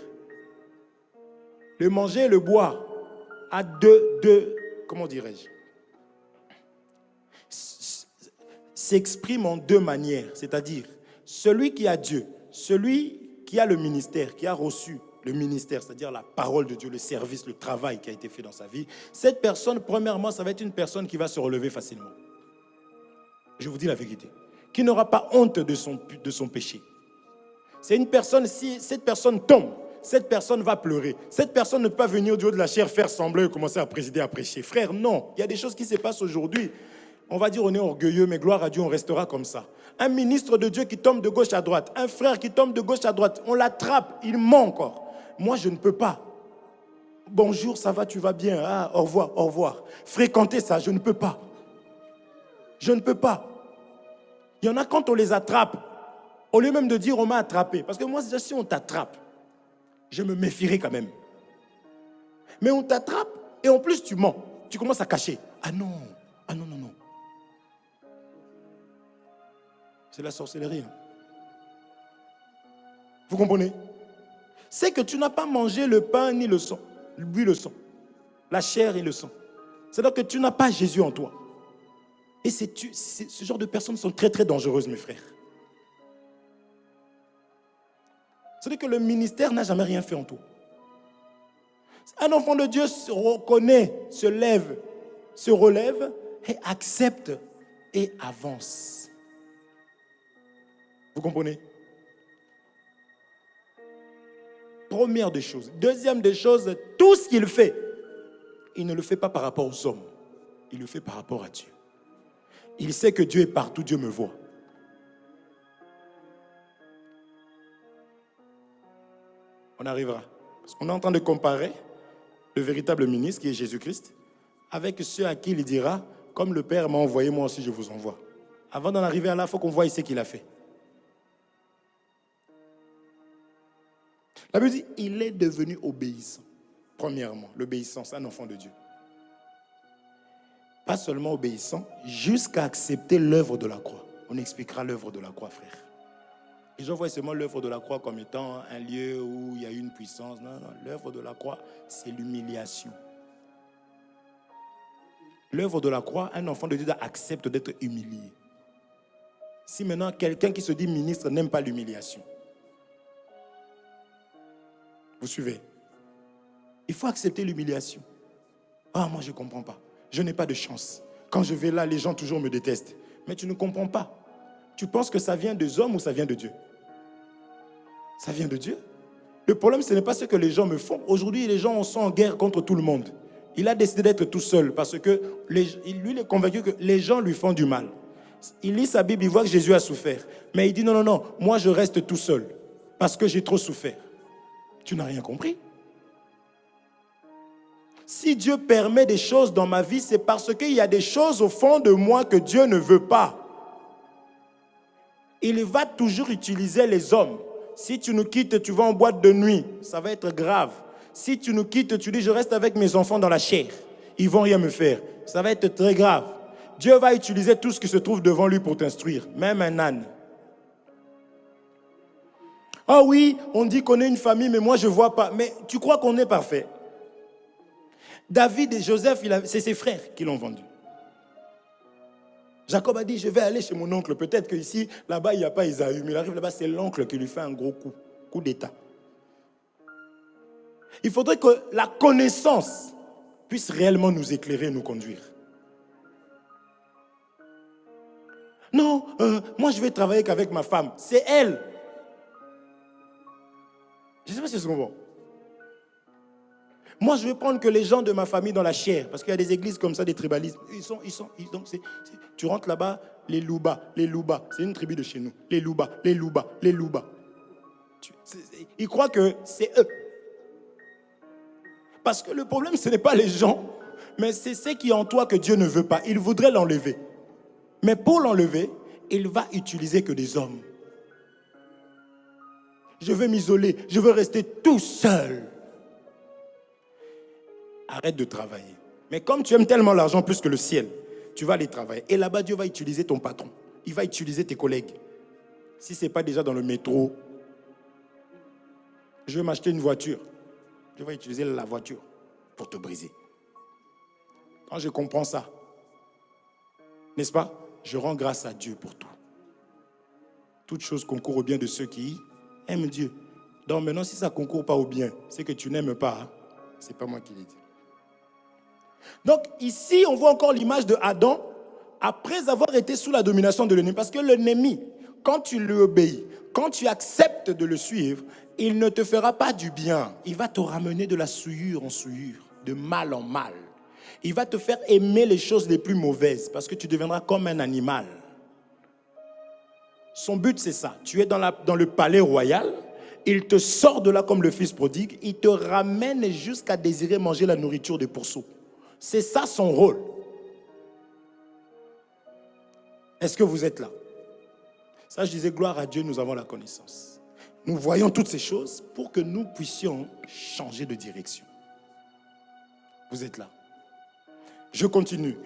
Le manger et le boire a comment dirais-je, s'exprime en deux manières. C'est-à-dire, celui qui a Dieu, celui qui a le ministère, qui a reçu le ministère, c'est-à-dire la parole de Dieu, le service, le travail qui a été fait dans sa vie, cette personne, premièrement, ça va être une personne qui va se relever facilement. Je vous dis la vérité. Qui n'aura pas honte de son péché. C'est une personne, si cette personne tombe, cette personne va pleurer. Cette personne ne peut pas venir du haut de la chair faire semblant et commencer à présider, à prêcher. Frère, non. Il y a des choses qui se passent aujourd'hui. On va dire on est orgueilleux, mais gloire à Dieu, on restera comme ça. Un ministre de Dieu qui tombe de gauche à droite, un frère qui tombe de gauche à droite, on l'attrape, il ment encore. Moi, je ne peux pas. Bonjour, ça va, tu vas bien. Ah, au revoir, au revoir. Fréquenter ça, je ne peux pas. Je ne peux pas. Il y en a quand on les attrape, au lieu même de dire on m'a attrapé. Parce que moi, déjà, si on t'attrape, je me méfierai quand même. Mais on t'attrape et en plus tu mens. Tu commences à cacher. Ah non, non, non. C'est la sorcellerie. Vous comprenez? C'est que tu n'as pas mangé le pain ni le sang. Lui le sang. La chair et le sang. C'est-à-dire que tu n'as pas Jésus en toi. Et ce genre de personnes sont très très dangereuses, mes frères. C'est-à-dire que le ministère n'a jamais rien fait en toi. Un enfant de Dieu se reconnaît, se lève, se relève et accepte et avance. Vous comprenez? Première des choses. Deuxième des choses, tout ce qu'il fait, il ne le fait pas par rapport aux hommes. Il le fait par rapport à Dieu. Il sait que Dieu est partout, Dieu me voit. On arrivera. Parce qu'on est en train de comparer le véritable ministre, qui est Jésus-Christ, avec ceux à qui il dira, comme le Père m'a envoyé, moi aussi je vous envoie. Avant d'en arriver à là, il faut qu'on voie ce qu'il a fait. La Bible dit, il est devenu obéissant. Premièrement, l'obéissance, c'est un enfant de Dieu. Pas seulement obéissant, jusqu'à accepter l'œuvre de la croix. On expliquera l'œuvre de la croix, frère. Les gens voient seulement l'œuvre de la croix comme étant un lieu où il y a une puissance. Non, non, l'œuvre de la croix, c'est l'humiliation. L'œuvre de la croix, un enfant de Dieu accepte d'être humilié. Si maintenant quelqu'un qui se dit ministre n'aime pas l'humiliation, vous suivez? Il faut accepter l'humiliation. Ah, moi je ne comprends pas. Je n'ai pas de chance. Quand je vais là, les gens toujours me détestent. Mais tu ne comprends pas. Tu penses que ça vient des hommes ou ça vient de Dieu? Ça vient de Dieu. Le problème, ce n'est pas ce que les gens me font. Aujourd'hui, les gens sont en guerre contre tout le monde. Il a décidé d'être tout seul parce que lui, il est convaincu que les gens lui font du mal. Il lit sa Bible, il voit que Jésus a souffert. Mais il dit non, non, non, moi je reste tout seul parce que j'ai trop souffert. Tu n'as rien compris. Si Dieu permet des choses dans ma vie, c'est parce qu'il y a des choses au fond de moi que Dieu ne veut pas. Il va toujours utiliser les hommes. Si tu nous quittes, tu vas en boîte de nuit, ça va être grave. Si tu nous quittes, tu dis je reste avec mes enfants dans la chair, ils ne vont rien me faire, ça va être très grave. Dieu va utiliser tout ce qui se trouve devant lui pour t'instruire, même un âne. Ah oui, on dit qu'on est une famille, mais moi je ne vois pas. Mais tu crois qu'on est parfait? David et Joseph, c'est ses frères qui l'ont vendu. Jacob a dit, je vais aller chez mon oncle. Peut-être qu'ici, là-bas, il n'y a pas Isaïe. Mais il arrive là-bas, c'est l'oncle qui lui fait un gros coup d'état. Il faudrait que la connaissance puisse réellement nous éclairer et nous conduire. Non, moi je vais travailler qu'avec ma femme. C'est elle. Je ne sais pas si c'est bon. Moi, je vais prendre que les gens de ma famille dans la chair, parce qu'il y a des églises comme ça, des tribalismes. Donc tu rentres là-bas, les Louba, c'est une tribu de chez nous. Les Louba. Ils croient que c'est eux. Parce que le problème, ce n'est pas les gens, mais c'est ce qui est en toi que Dieu ne veut pas. Il voudrait l'enlever. Mais pour l'enlever, il va utiliser que des hommes. Je veux m'isoler, je veux rester tout seul. Arrête de travailler. Mais comme tu aimes tellement l'argent plus que le ciel, tu vas aller travailler. Et là-bas, Dieu va utiliser ton patron. Il va utiliser tes collègues. Si ce n'est pas déjà dans le métro, je vais m'acheter une voiture. Dieu va utiliser la voiture pour te briser. Quand je comprends ça, n'est-ce pas? Je rends grâce à Dieu pour tout. Toute chose concourt au bien de ceux qui aiment Dieu. Donc maintenant, si ça ne concourt pas au bien, c'est que tu n'aimes pas. Hein? Ce n'est pas moi qui l'ai dit. Donc ici, on voit encore l'image de Adam après avoir été sous la domination de l'ennemi. Parce que l'ennemi, quand tu lui obéis, quand tu acceptes de le suivre, il ne te fera pas du bien. Il va te ramener de la souillure en souillure, de mal en mal. Il va te faire aimer les choses les plus mauvaises parce que tu deviendras comme un animal. Son but, c'est ça. Tu es dans le palais royal. Il te sort de là comme le fils prodigue. Il te ramène jusqu'à désirer manger la nourriture des pourceaux. C'est ça son rôle. Est-ce que vous êtes là? Ça, je disais, gloire à Dieu, nous avons la connaissance. Nous voyons toutes ces choses pour que nous puissions changer de direction. Vous êtes là? Je continue.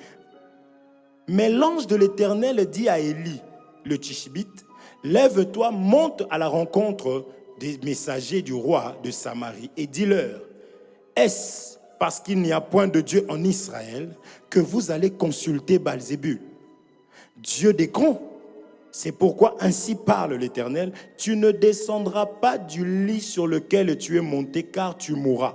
Mais l'ange de l'Éternel dit à Élie, le Tishbite, lève-toi, monte à la rencontre des messagers du roi de Samarie et dis-leur, est-ce parce qu'il n'y a point de Dieu en Israël que vous allez consulter Baal-Zébul, Dieu des grands? C'est pourquoi ainsi parle l'Éternel, tu ne descendras pas du lit sur lequel tu es monté, car tu mourras.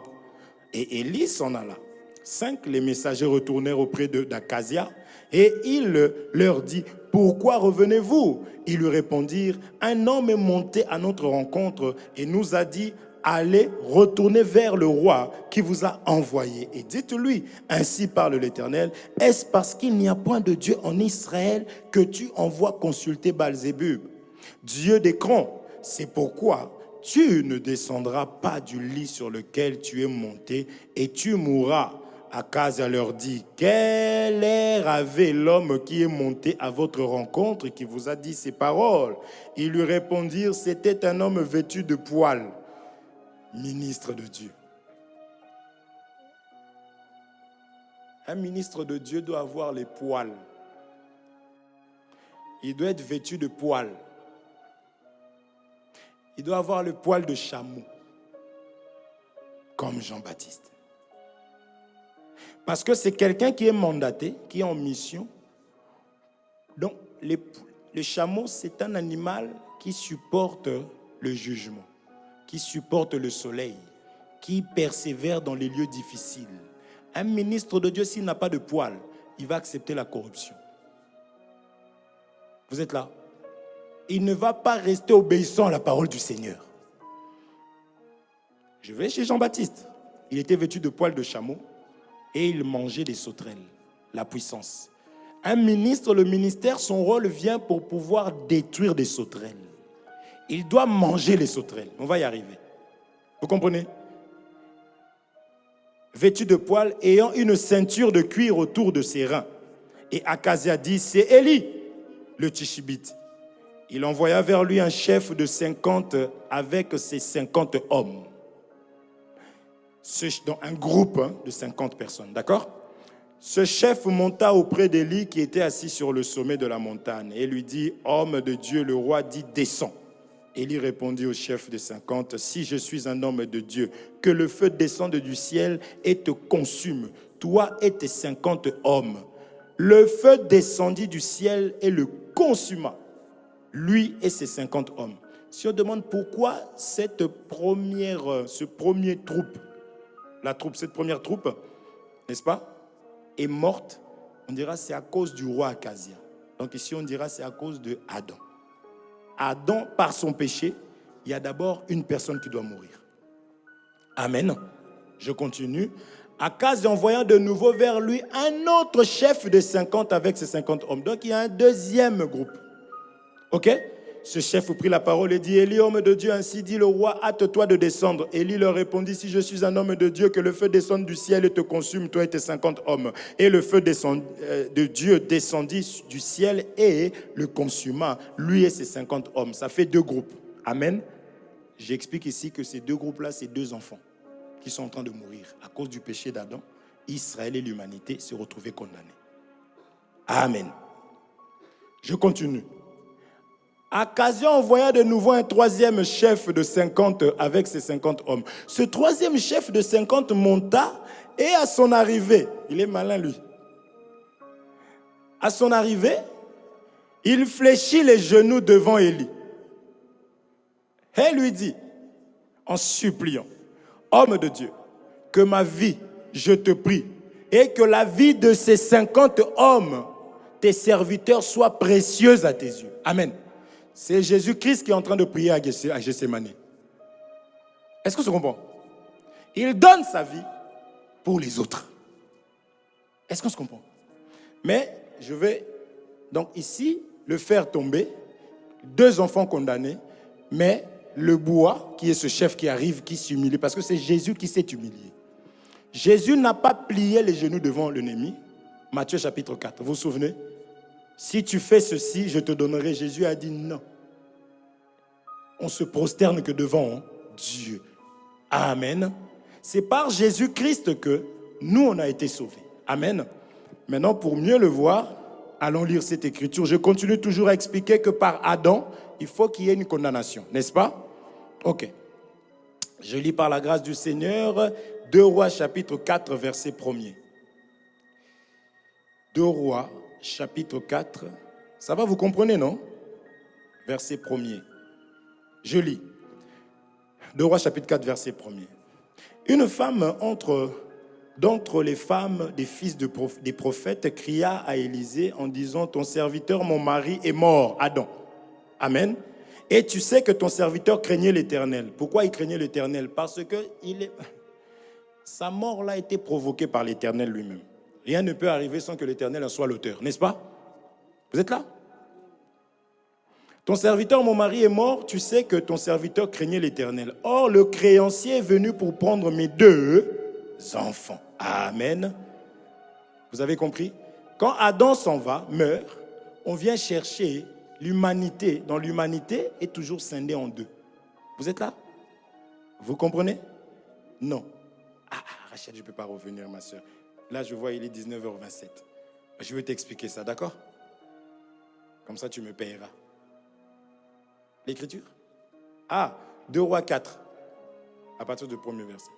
Et Élie s'en alla. 5, les messagers retournèrent auprès d'Akazia et il leur dit, pourquoi revenez-vous? Ils lui répondirent, un homme est monté à notre rencontre et nous a dit, allez retourner vers le roi qui vous a envoyé et dites-lui, ainsi parle l'Éternel, est-ce parce qu'il n'y a point de Dieu en Israël que tu envoies consulter Baal-Zébub, Dieu d'Écron? C'est pourquoi tu ne descendras pas du lit sur lequel tu es monté et tu mourras. Akaz leur dit, quel air avait l'homme qui est monté à votre rencontre et qui vous a dit ces paroles? Ils lui répondirent, c'était un homme vêtu de poils, ministre de Dieu. Un ministre de Dieu doit avoir les poils. Il doit être vêtu de poils. Il doit avoir le poil de chameau, comme Jean-Baptiste. Parce que c'est quelqu'un qui est mandaté, qui est en mission. Donc, le chameau, c'est un animal qui supporte le jugement, qui supporte le soleil, qui persévère dans les lieux difficiles. Un ministre de Dieu, s'il n'a pas de poil, il va accepter la corruption. Vous êtes là? Il ne va pas rester obéissant à la parole du Seigneur. Je vais chez Jean-Baptiste. Il était vêtu de poils de chameau et il mangeait des sauterelles, la puissance. Un ministre, le ministère, son rôle vient pour pouvoir détruire des sauterelles. Il doit manger les sauterelles. On va y arriver. Vous comprenez? Vêtu de poils, ayant une ceinture de cuir autour de ses reins. Et Akazia dit, c'est Élie, le Tishbite. Il envoya vers lui un chef de 50 avec ses 50 hommes. Dans un groupe de 50 personnes, d'accord? Ce chef monta auprès d'Élie qui était assis sur le sommet de la montagne et lui dit, homme de Dieu, le roi dit, descends. Élie répondit au chef des 50, si je suis un homme de Dieu, que le feu descende du ciel et te consume, toi et tes 50 hommes. Le feu descendit du ciel et le consuma, lui et ses 50 hommes. Si on demande pourquoi cette première troupe, cette première troupe, n'est-ce pas, est morte, on dira c'est à cause du roi Akazia. Donc ici on dira c'est à cause de Adam. Adam, par son péché, il y a d'abord une personne qui doit mourir. Amen. Je continue. Akaz envoyant de nouveau vers lui un autre chef de 50 avec ses 50 hommes. Donc il y a un deuxième groupe. Ok? Ce chef prit la parole et dit, Élie, homme de Dieu, ainsi dit le roi, hâte-toi de descendre. Élie leur répondit, si je suis un homme de Dieu, que le feu descende du ciel et te consume, toi et tes 50 hommes. Et le feu de Dieu descendit du ciel et le consuma, lui et ses 50 hommes. Ça fait deux groupes. Amen. J'explique ici que ces deux groupes-là, c'est deux enfants qui sont en train de mourir. À cause du péché d'Adam, Israël et l'humanité se retrouvaient condamnés. Amen. Je continue. Akazia envoya de nouveau un troisième chef de 50 avec ses 50 hommes. Ce troisième chef de 50 monta et à son arrivée, il est malin lui, à son arrivée, il fléchit les genoux devant Élie et lui dit, en suppliant, homme de Dieu, que ma vie, je te prie, et que la vie de ces 50 hommes, tes serviteurs, soit précieuse à tes yeux. Amen. C'est Jésus-Christ qui est en train de prier à Gethsémane. Est-ce que tu comprends? Il donne sa vie pour les autres. Est-ce qu'on se comprend? Mais je vais donc ici le faire tomber. Deux enfants condamnés, mais le bois, qui est ce chef qui arrive, qui s'humilie, parce que c'est Jésus qui s'est humilié. Jésus n'a pas plié les genoux devant l'ennemi. Matthieu chapitre 4, vous vous souvenez? Si tu fais ceci, je te donnerai. Jésus a dit non. On se prosterne que devant Dieu. Amen. C'est par Jésus-Christ que nous, on a été sauvés. Amen. Maintenant, pour mieux le voir, allons lire cette écriture. Je continue toujours à expliquer que par Adam, il faut qu'il y ait une condamnation. N'est-ce pas? Ok. Je lis par la grâce du Seigneur 2 Rois chapitre 4, verset 1er. 2 Rois chapitre 4. Ça va, vous comprenez, non? Verset 1er. Je lis. 2 Rois chapitre 4, verset 1er. Une femme d'entre les femmes des fils des prophètes cria à Élisée en disant, ton serviteur, mon mari, est mort, Adam. Amen. Et tu sais que ton serviteur craignait l'Éternel. Pourquoi il craignait l'Éternel? Parce que sa mort là a été provoquée par l'Éternel lui-même. Rien ne peut arriver sans que l'Éternel en soit l'auteur, n'est-ce pas? Vous êtes là? Ton serviteur, mon mari, est mort, tu sais que ton serviteur craignait l'Éternel. Or, le créancier est venu pour prendre mes 2 enfants. Amen. Vous avez compris? Quand Adam s'en va, meurt, on vient chercher l'humanité. Dans l'humanité est toujours scindée en 2. Vous êtes là? Vous comprenez? Non. Rachel, je ne peux pas revenir, ma soeur. Là, je vois, il est 19h27. Je vais t'expliquer ça, d'accord? Comme ça, tu me payeras. L'écriture? 2 Rois 4, à partir du premier verset.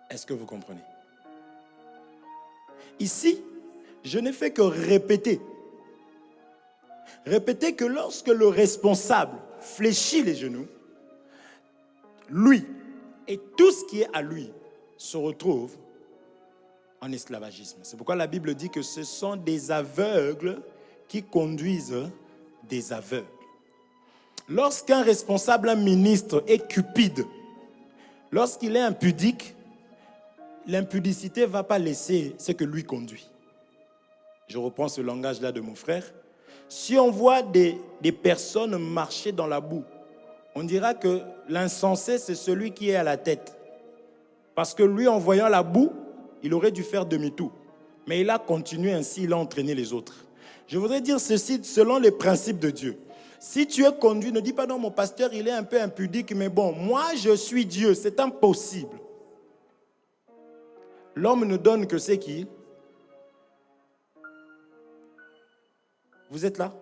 Est-ce que vous comprenez? Ici, je n'ai fait que répéter. Répéter que lorsque le responsable fléchit les genoux, lui et tout ce qui est à lui se retrouve en esclavagisme. C'est pourquoi la Bible dit que ce sont des aveugles qui conduisent des aveugles. Lorsqu'un responsable, un ministre est cupide, lorsqu'il est impudique, l'impudicité ne va pas laisser ce que lui conduit. Je reprends ce langage-là de mon frère. Si on voit des personnes marcher dans la boue, on dira que l'insensé, c'est celui qui est à la tête. Parce que lui, en voyant la boue, il aurait dû faire demi-tour. Mais il a continué ainsi, il a entraîné les autres. Je voudrais dire ceci selon les principes de Dieu. Si tu es conduit, ne dis pas non, mon pasteur, il est un peu impudique, mais bon, moi, je suis Dieu, c'est impossible. L'homme ne donne que ce qu'il. Vous êtes là?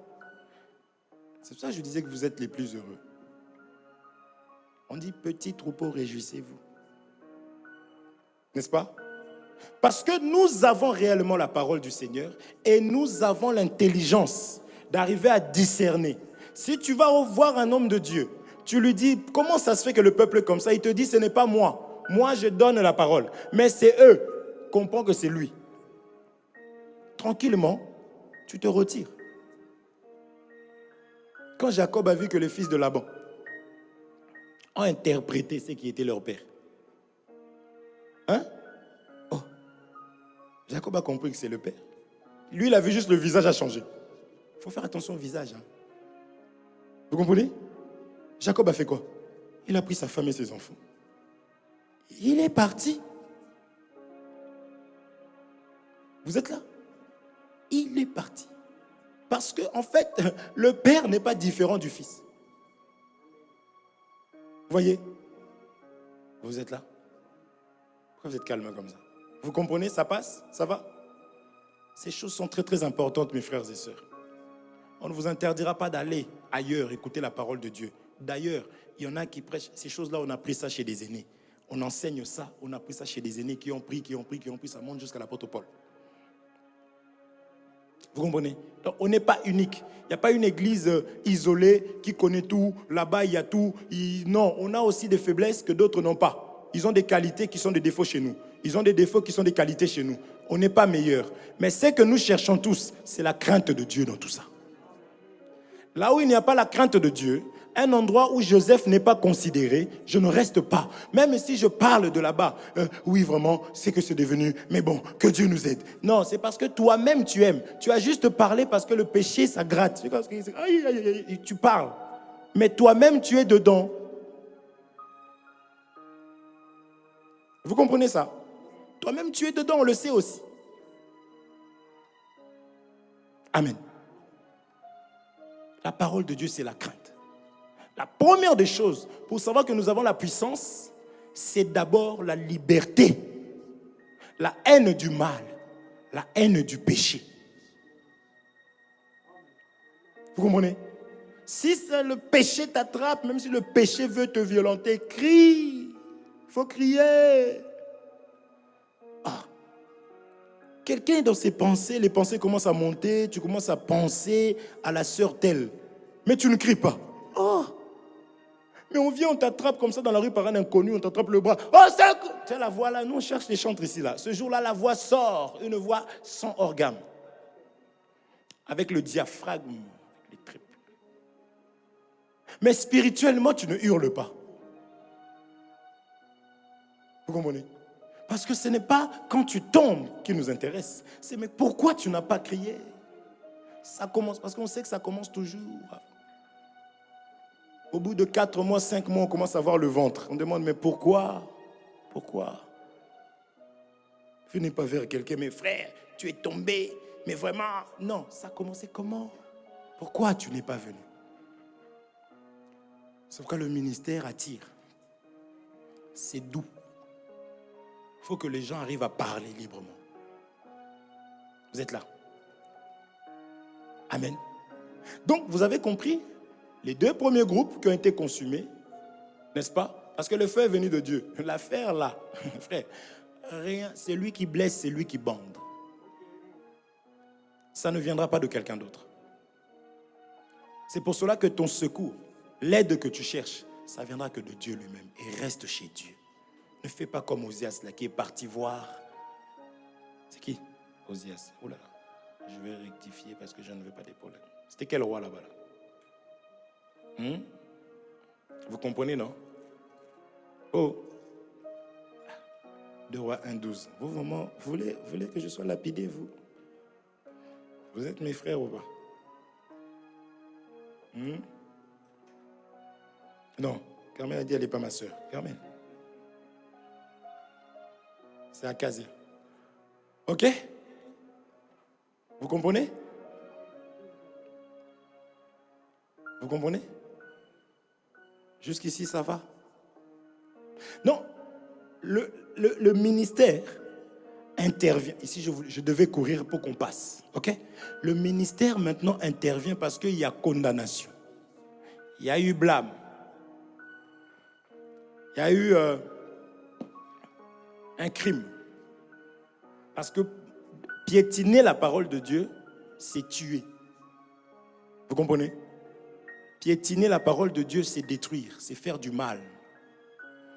C'est pour ça que je disais que vous êtes les plus heureux. On dit petit troupeau, réjouissez-vous. N'est-ce pas? Parce que nous avons réellement la parole du Seigneur et nous avons l'intelligence d'arriver à discerner. Si tu vas voir un homme de Dieu, tu lui dis, comment ça se fait que le peuple est comme ça? Il te dit, ce n'est pas moi. Moi, je donne la parole. Mais c'est eux. Comprends que c'est lui. Tranquillement, tu te retires. Quand Jacob a vu que les fils de Laban ont interprété ce qui était leur père, Jacob a compris que c'est le père. Lui, il a vu juste le visage a changé. Il faut faire attention au visage. Vous comprenez? Jacob a fait quoi? Il a pris sa femme et ses enfants. Il est parti. Vous êtes là? Il est parti. Parce que, en fait, le père n'est pas différent du fils. Vous voyez? Vous êtes là? Pourquoi vous êtes calme comme ça? Vous comprenez? Ça passe? Ça va? Ces choses sont très très importantes, mes frères et sœurs. On ne vous interdira pas d'aller ailleurs écouter la parole de Dieu. D'ailleurs, il y en a qui prêchent ces choses-là, on a pris ça chez des aînés. On enseigne ça, on a pris ça chez des aînés qui ont pris, ça monte jusqu'à l'apôtre Paul. Vous comprenez? Donc, on n'est pas unique. Il n'y a pas une église isolée qui connaît tout. Là-bas, il y a tout. Non, on a aussi des faiblesses que d'autres n'ont pas. Ils ont des qualités qui sont des défauts chez nous. Ils ont des défauts qui sont des qualités chez nous. On n'est pas meilleurs. Mais ce que nous cherchons tous, c'est la crainte de Dieu dans tout ça. Là où il n'y a pas la crainte de Dieu, un endroit où Joseph n'est pas considéré, je ne reste pas. Même si je parle de là-bas, oui vraiment, c'est que c'est devenu, mais bon, que Dieu nous aide. Non, c'est parce que toi-même tu aimes. Tu as juste parlé parce que le péché, ça gratte. Tu parles. Mais toi-même tu es dedans. Vous comprenez ça? Toi-même tu es dedans, on le sait aussi. Amen. La parole de Dieu, c'est la crainte. La première des choses, pour savoir que nous avons la puissance, c'est d'abord la liberté. La haine du mal, la haine du péché. Vous comprenez? Si le péché t'attrape, même si le péché veut te violenter, crie. Il faut crier. Quelqu'un est dans ses pensées, les pensées commencent à monter, tu commences à penser à la sœur telle. Mais tu ne cries pas. Mais on vient, on t'attrape comme ça dans la rue par un inconnu, on t'attrape le bras. C'est la voix là, nous on cherche les chantres ici là. Ce jour-là, la voix sort, une voix sans organe. Avec le diaphragme, les Mais spirituellement, tu ne hurles pas. Vous comprenez? Parce que ce n'est pas quand tu tombes qui nous intéresse. C'est mais pourquoi tu n'as pas crié? Ça commence, parce qu'on sait que ça commence toujours. Au bout de 4 mois, 5 mois, on commence à voir le ventre. On demande, mais pourquoi? Pourquoi? Venez pas vers quelqu'un, mes frères, tu es tombé, mais vraiment, non, ça a commencé comment? Pourquoi tu n'es pas venu? C'est pourquoi le ministère attire. C'est doux. Il faut que les gens arrivent à parler librement. Vous êtes là? Amen. Donc, vous avez compris les 2 premiers groupes qui ont été consumés, n'est-ce pas? Parce que le feu est venu de Dieu. L'affaire là, frère, rien, c'est lui qui blesse, c'est lui qui bande. Ça ne viendra pas de quelqu'un d'autre. C'est pour cela que ton secours, l'aide que tu cherches, ça viendra que de Dieu lui-même. Et reste chez Dieu. Ne fais pas comme Osias là qui est parti voir. C'est qui? Osias. Oh là là. Je vais rectifier parce que je ne veux pas des problèmes. C'était quel roi là-bas là? Vous comprenez, non? Oh. 2 Rois 1,12. Vous, vraiment, vous voulez que je sois lapidé, vous? Vous êtes mes frères ou pas? Non, Carmel a dit elle n'est pas ma soeur. Carmel. C'est Acasia. Ok? Vous comprenez? Vous comprenez? Jusqu'ici, ça va? Non, le ministère intervient. Ici, je devais courir pour qu'on passe. Ok? Le ministère maintenant intervient parce qu'il y a condamnation. Il y a eu blâme. Il y a eu un crime. Parce que piétiner la parole de Dieu, c'est tuer. Vous comprenez? Piétiner la parole de Dieu, c'est détruire, c'est faire du mal.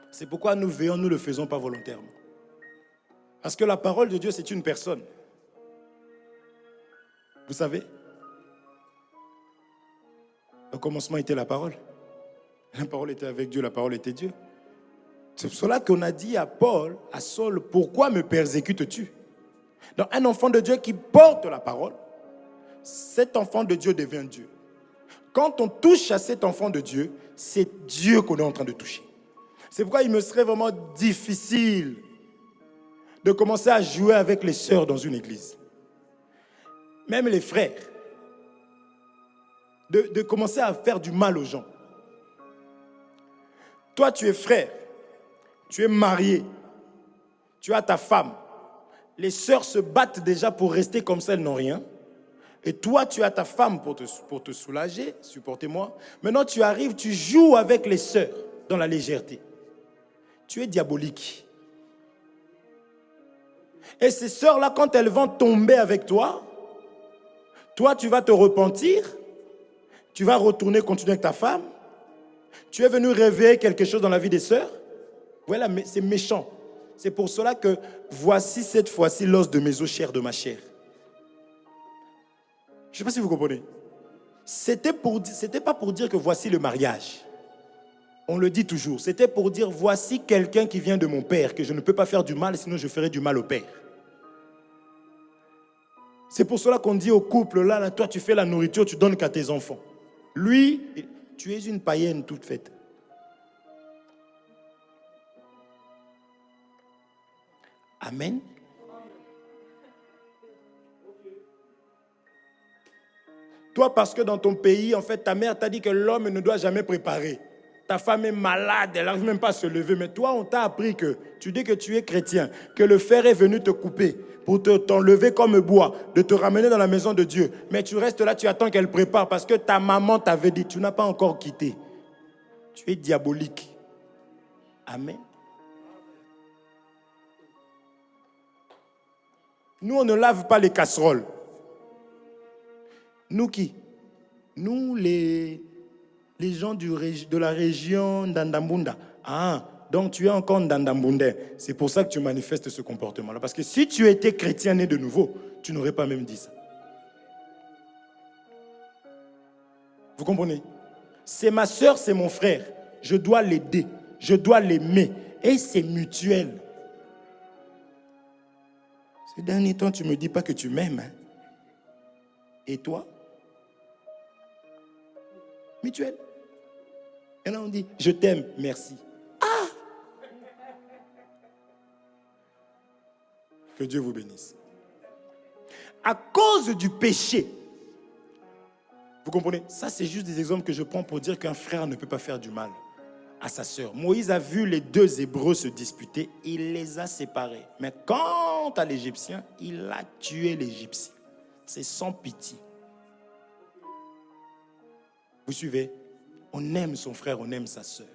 C'est pourquoi nous veillons, nous ne le faisons pas volontairement. Parce que la parole de Dieu, c'est une personne. Vous savez? Au commencement était la parole. La parole était avec Dieu, la parole était Dieu. C'est pour cela qu'on a dit à Paul, à Saul, pourquoi me persécutes-tu? Donc un enfant de Dieu qui porte la parole, cet enfant de Dieu devient Dieu. Quand on touche à cet enfant de Dieu, c'est Dieu qu'on est en train de toucher. C'est pourquoi il me serait vraiment difficile de commencer à jouer avec les sœurs dans une église. Même les frères. De commencer à faire du mal aux gens. Toi, tu es frère. Tu es marié. Tu as ta femme. Les sœurs se battent déjà pour rester comme ça, elles n'ont rien. Et toi, tu as ta femme pour te soulager, supportez-moi. Maintenant, tu arrives, tu joues avec les sœurs dans la légèreté. Tu es diabolique. Et ces sœurs-là, quand elles vont tomber avec toi, tu vas te repentir, tu vas retourner continuer avec ta femme. Tu es venu réveiller quelque chose dans la vie des sœurs. Voilà, mais c'est méchant. C'est pour cela que voici cette fois-ci l'os de mes os, chair de ma chair. Je ne sais pas si vous comprenez. C'était pas pour dire que voici le mariage. On le dit toujours. C'était pour dire voici quelqu'un qui vient de mon père, que je ne peux pas faire du mal, sinon je ferai du mal au père. C'est pour cela qu'on dit au couple, là, toi tu fais la nourriture, tu donnes qu'à tes enfants. Lui, tu es une païenne toute faite. Amen. Toi, parce que dans ton pays, en fait, ta mère t'a dit que l'homme ne doit jamais préparer. Ta femme est malade, elle n'arrive même pas à se lever. Mais toi, on t'a appris que tu dis que tu es chrétien, que le fer est venu te couper pour t'enlever comme bois, de te ramener dans la maison de Dieu. Mais tu restes là, tu attends qu'elle prépare parce que ta maman t'avait dit, tu n'as pas encore quitté. Tu es diabolique. Amen. Nous, on ne lave pas les casseroles. Nous qui? Nous, les gens de la région d'Andambunda. Ah, donc tu es encore Ndandambundais. C'est pour ça que tu manifestes ce comportement-là. Parce que si tu étais chrétien né de nouveau, tu n'aurais pas même dit ça. Vous comprenez? C'est ma soeur, c'est mon frère. Je dois l'aider. Je dois l'aimer. Et c'est mutuel. Ces derniers temps, tu ne me dis pas que tu m'aimes. Hein? Et toi? Mutuel. Et là, on dit, je t'aime, merci. Ah! Que Dieu vous bénisse. À cause du péché, vous comprenez? Ça, c'est juste des exemples que je prends pour dire qu'un frère ne peut pas faire du mal à sa sœur. Moïse a vu les deux Hébreux se disputer, il les a séparés. Mais quant à l'Égyptien, il a tué l'Égyptien. C'est sans pitié. Vous suivez? On aime son frère, on aime sa sœur.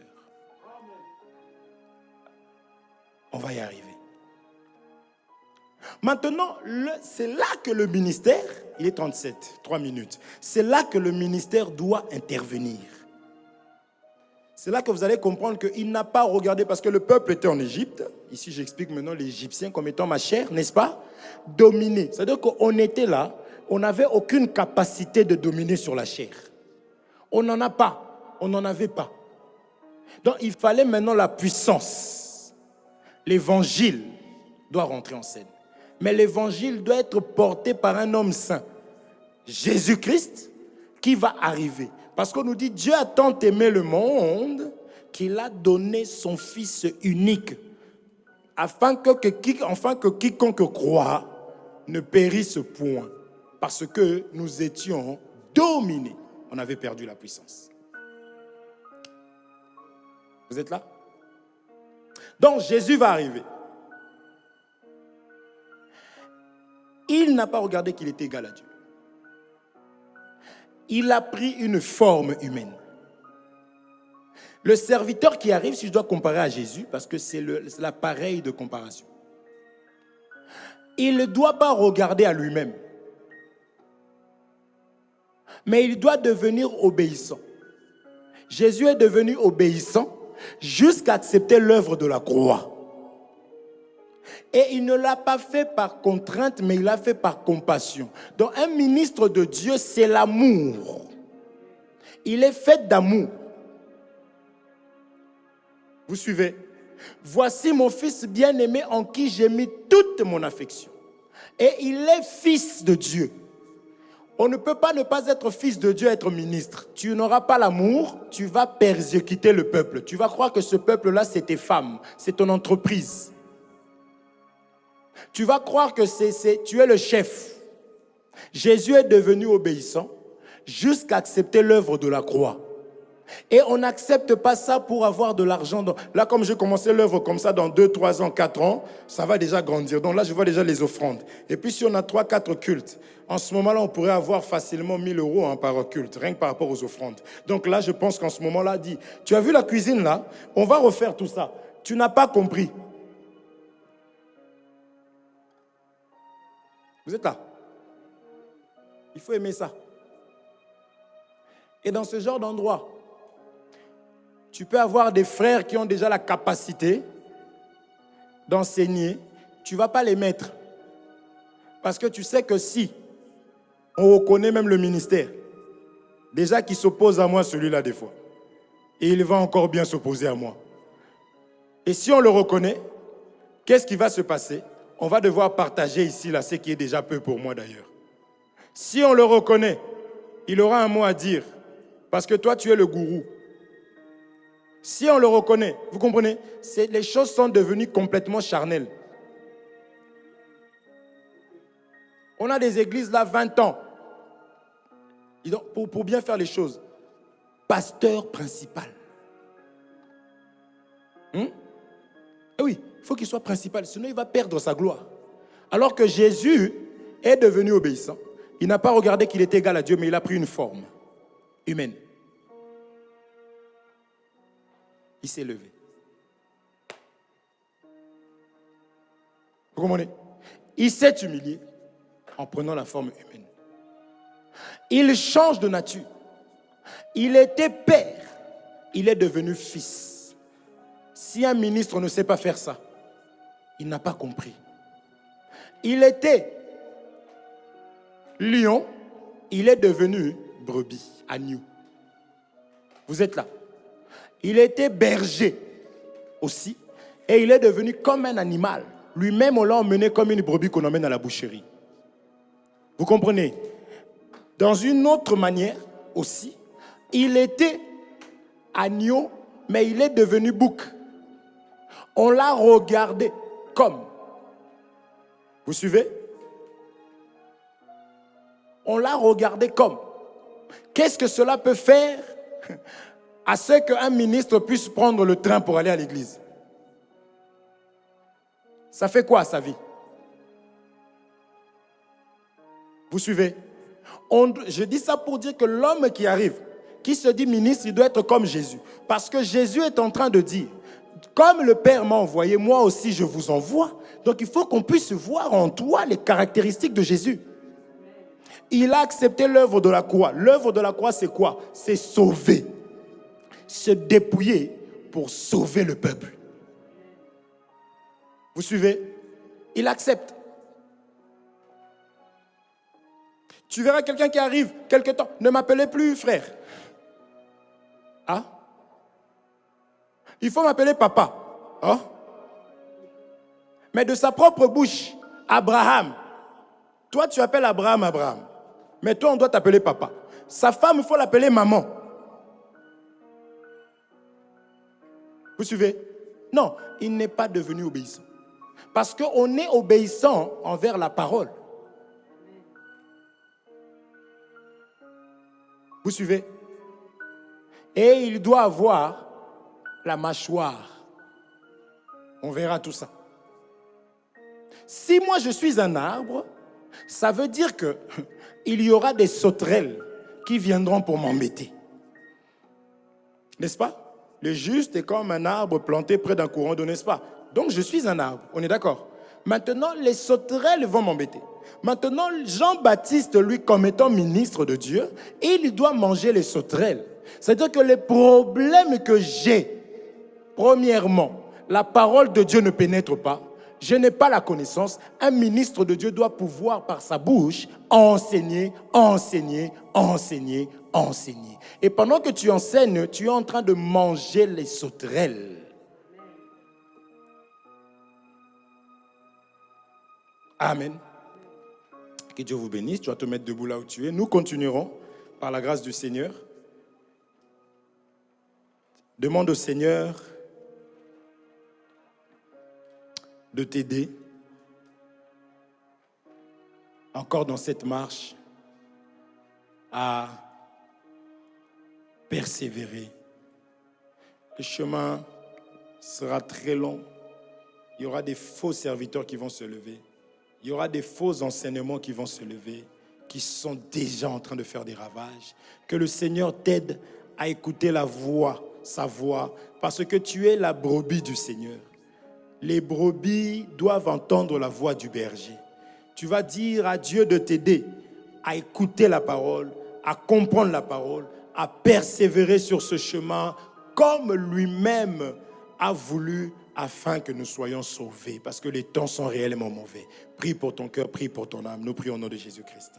On va y arriver. Maintenant, c'est là que le ministère, il est 37, 3 minutes. C'est là que le ministère doit intervenir. C'est là que vous allez comprendre qu'il n'a pas regardé, parce que le peuple était en Égypte. Ici, j'explique maintenant l'Égyptien comme étant ma chair, n'est-ce pas? Dominé. C'est-à-dire qu'on était là, on n'avait aucune capacité de dominer sur la chair. On n'en a pas, on n'en avait pas. Donc, il fallait maintenant la puissance. L'évangile doit rentrer en scène. Mais l'évangile doit être porté par un homme saint, Jésus-Christ, qui va arriver. Parce qu'on nous dit, Dieu a tant aimé le monde qu'il a donné son Fils unique, afin que quiconque croit ne périsse point. Parce que nous étions dominés. On avait perdu la puissance. Vous êtes là? Donc Jésus va arriver. Il n'a pas regardé qu'il était égal à Dieu. Il a pris une forme humaine. Le serviteur qui arrive, si je dois comparer à Jésus, parce que c'est l'appareil de comparaison, il ne doit pas regarder à lui-même, mais il doit devenir obéissant. Jésus est devenu obéissant jusqu'à accepter l'œuvre de la croix. Et il ne l'a pas fait par contrainte, mais il l'a fait par compassion. Donc un ministre de Dieu, c'est l'amour. Il est fait d'amour. Vous suivez? Voici mon fils bien-aimé en qui j'ai mis toute mon affection. Et il est fils de Dieu. On ne peut pas ne pas être fils de Dieu, être ministre. Tu n'auras pas l'amour, tu vas persécuter le peuple. Tu vas croire que ce peuple-là, c'est tes femmes, c'est ton entreprise. Tu vas croire que tu es le chef. Jésus est devenu obéissant jusqu'à accepter l'œuvre de la croix. Et on n'accepte pas ça pour avoir de l'argent. Là, comme j'ai commencé l'œuvre comme ça, dans 2, 3 ans, 4 ans, ça va déjà grandir. Donc là, je vois déjà les offrandes. Et puis, si on a 3, 4 cultes, en ce moment-là, on pourrait avoir facilement 1 000 € par culte, rien que par rapport aux offrandes. Donc là, je pense qu'en ce moment-là, dit, tu as vu la cuisine là? On va refaire tout ça. Tu n'as pas compris. Vous êtes là? Il faut aimer ça. Et dans ce genre d'endroit, tu peux avoir des frères qui ont déjà la capacité d'enseigner. Tu ne vas pas les mettre. Parce que tu sais que si on reconnaît même le ministère, déjà qui s'oppose à moi, celui-là des fois, et il va encore bien s'opposer à moi. Et si on le reconnaît, qu'est-ce qui va se passer? On va devoir partager ici, là, ce qui est déjà peu pour moi d'ailleurs. Si on le reconnaît, il aura un mot à dire. Parce que toi, tu es le gourou. Si on le reconnaît, vous comprenez? Les choses sont devenues complètement charnelles. On a des églises là, 20 ans. Pour bien faire les choses. Pasteur principal. Eh oui, il faut qu'il soit principal, sinon il va perdre sa gloire. Alors que Jésus est devenu obéissant. Il n'a pas regardé qu'il était égal à Dieu, mais il a pris une forme humaine. Il s'est levé. Vous comprenez? Il s'est humilié en prenant la forme humaine. Il change de nature. Il était père. Il est devenu fils. Si un ministre ne sait pas faire ça, il n'a pas compris. Il était lion. Il est devenu brebis, agneau. Vous êtes là. Il était berger aussi. Et il est devenu comme un animal. Lui-même, on l'a emmené comme une brebis qu'on emmène à la boucherie. Vous comprenez? Dans une autre manière aussi, il était agneau, mais il est devenu bouc. On l'a regardé comme. Vous suivez? On l'a regardé comme. Qu'est-ce que cela peut faire à ce qu'un ministre puisse prendre le train pour aller à l'église? Ça fait quoi sa vie? Vous suivez? Je dis ça pour dire que l'homme qui arrive, qui se dit ministre, il doit être comme Jésus. Parce que Jésus est en train de dire, comme le Père m'a envoyé, moi aussi je vous envoie. Donc il faut qu'on puisse voir en toi les caractéristiques de Jésus. Il a accepté l'œuvre de la croix. L'œuvre de la croix, c'est quoi? C'est sauver. Se dépouiller pour sauver le peuple. Vous suivez? Il accepte. Tu verras quelqu'un qui arrive quelque temps. Ne m'appelez plus frère. Ah? Il faut m'appeler papa. Ah? Mais de sa propre bouche, Abraham. Toi, tu appelles Abraham, Abraham. Mais toi, on doit t'appeler papa. Sa femme, il faut l'appeler maman. Vous suivez? Non, il n'est pas devenu obéissant. Parce qu'on est obéissant envers la parole. Vous suivez? Et il doit avoir la mâchoire. On verra tout ça. Si moi je suis un arbre, ça veut dire que il y aura des sauterelles qui viendront pour m'embêter. N'est-ce pas? Le juste est comme un arbre planté près d'un courant d'eau, n'est-ce pas? Donc je suis un arbre, on est d'accord? Maintenant, les sauterelles vont m'embêter. Maintenant, Jean-Baptiste, lui, comme étant ministre de Dieu, il doit manger les sauterelles. C'est-à-dire que les problèmes que j'ai, premièrement, la parole de Dieu ne pénètre pas, je n'ai pas la connaissance. Un ministre de Dieu doit pouvoir, par sa bouche, enseigner, enseigner, enseigner, enseigner. Et pendant que tu enseignes, tu es en train de manger les sauterelles. Amen. Que Dieu vous bénisse. Tu vas te mettre debout là où tu es. Nous continuerons par la grâce du Seigneur. Demande au Seigneur de t'aider encore dans cette marche à persévérer. Le chemin sera très long. Il y aura des faux serviteurs qui vont se lever. Il y aura des faux enseignements qui vont se lever, qui sont déjà en train de faire des ravages. Que le Seigneur t'aide à écouter la voix, sa voix, parce que tu es la brebis du Seigneur. Les brebis doivent entendre la voix du berger. Tu vas dire à Dieu de t'aider à écouter la parole, à comprendre la parole, à persévérer sur ce chemin comme lui-même a voulu, afin que nous soyons sauvés, parce que les temps sont réellement mauvais. Prie pour ton cœur, prie pour ton âme. Nous prions au nom de Jésus-Christ.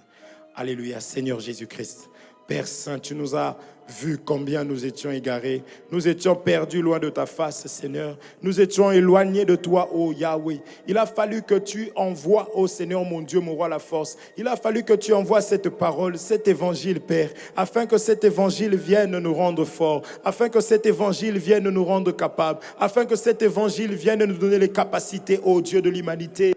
Alléluia, Seigneur Jésus-Christ. Père Saint, tu nous as vu combien nous étions égarés. Nous étions perdus loin de ta face, Seigneur. Nous étions éloignés de toi, ô Yahweh. Il a fallu que tu envoies, ô Seigneur, mon Dieu, mon roi, la force. Il a fallu que tu envoies cette parole, cet évangile, Père, afin que cet évangile vienne nous rendre forts, afin que cet évangile vienne nous rendre capables, afin que cet évangile vienne nous donner les capacités, ô Dieu de l'humanité,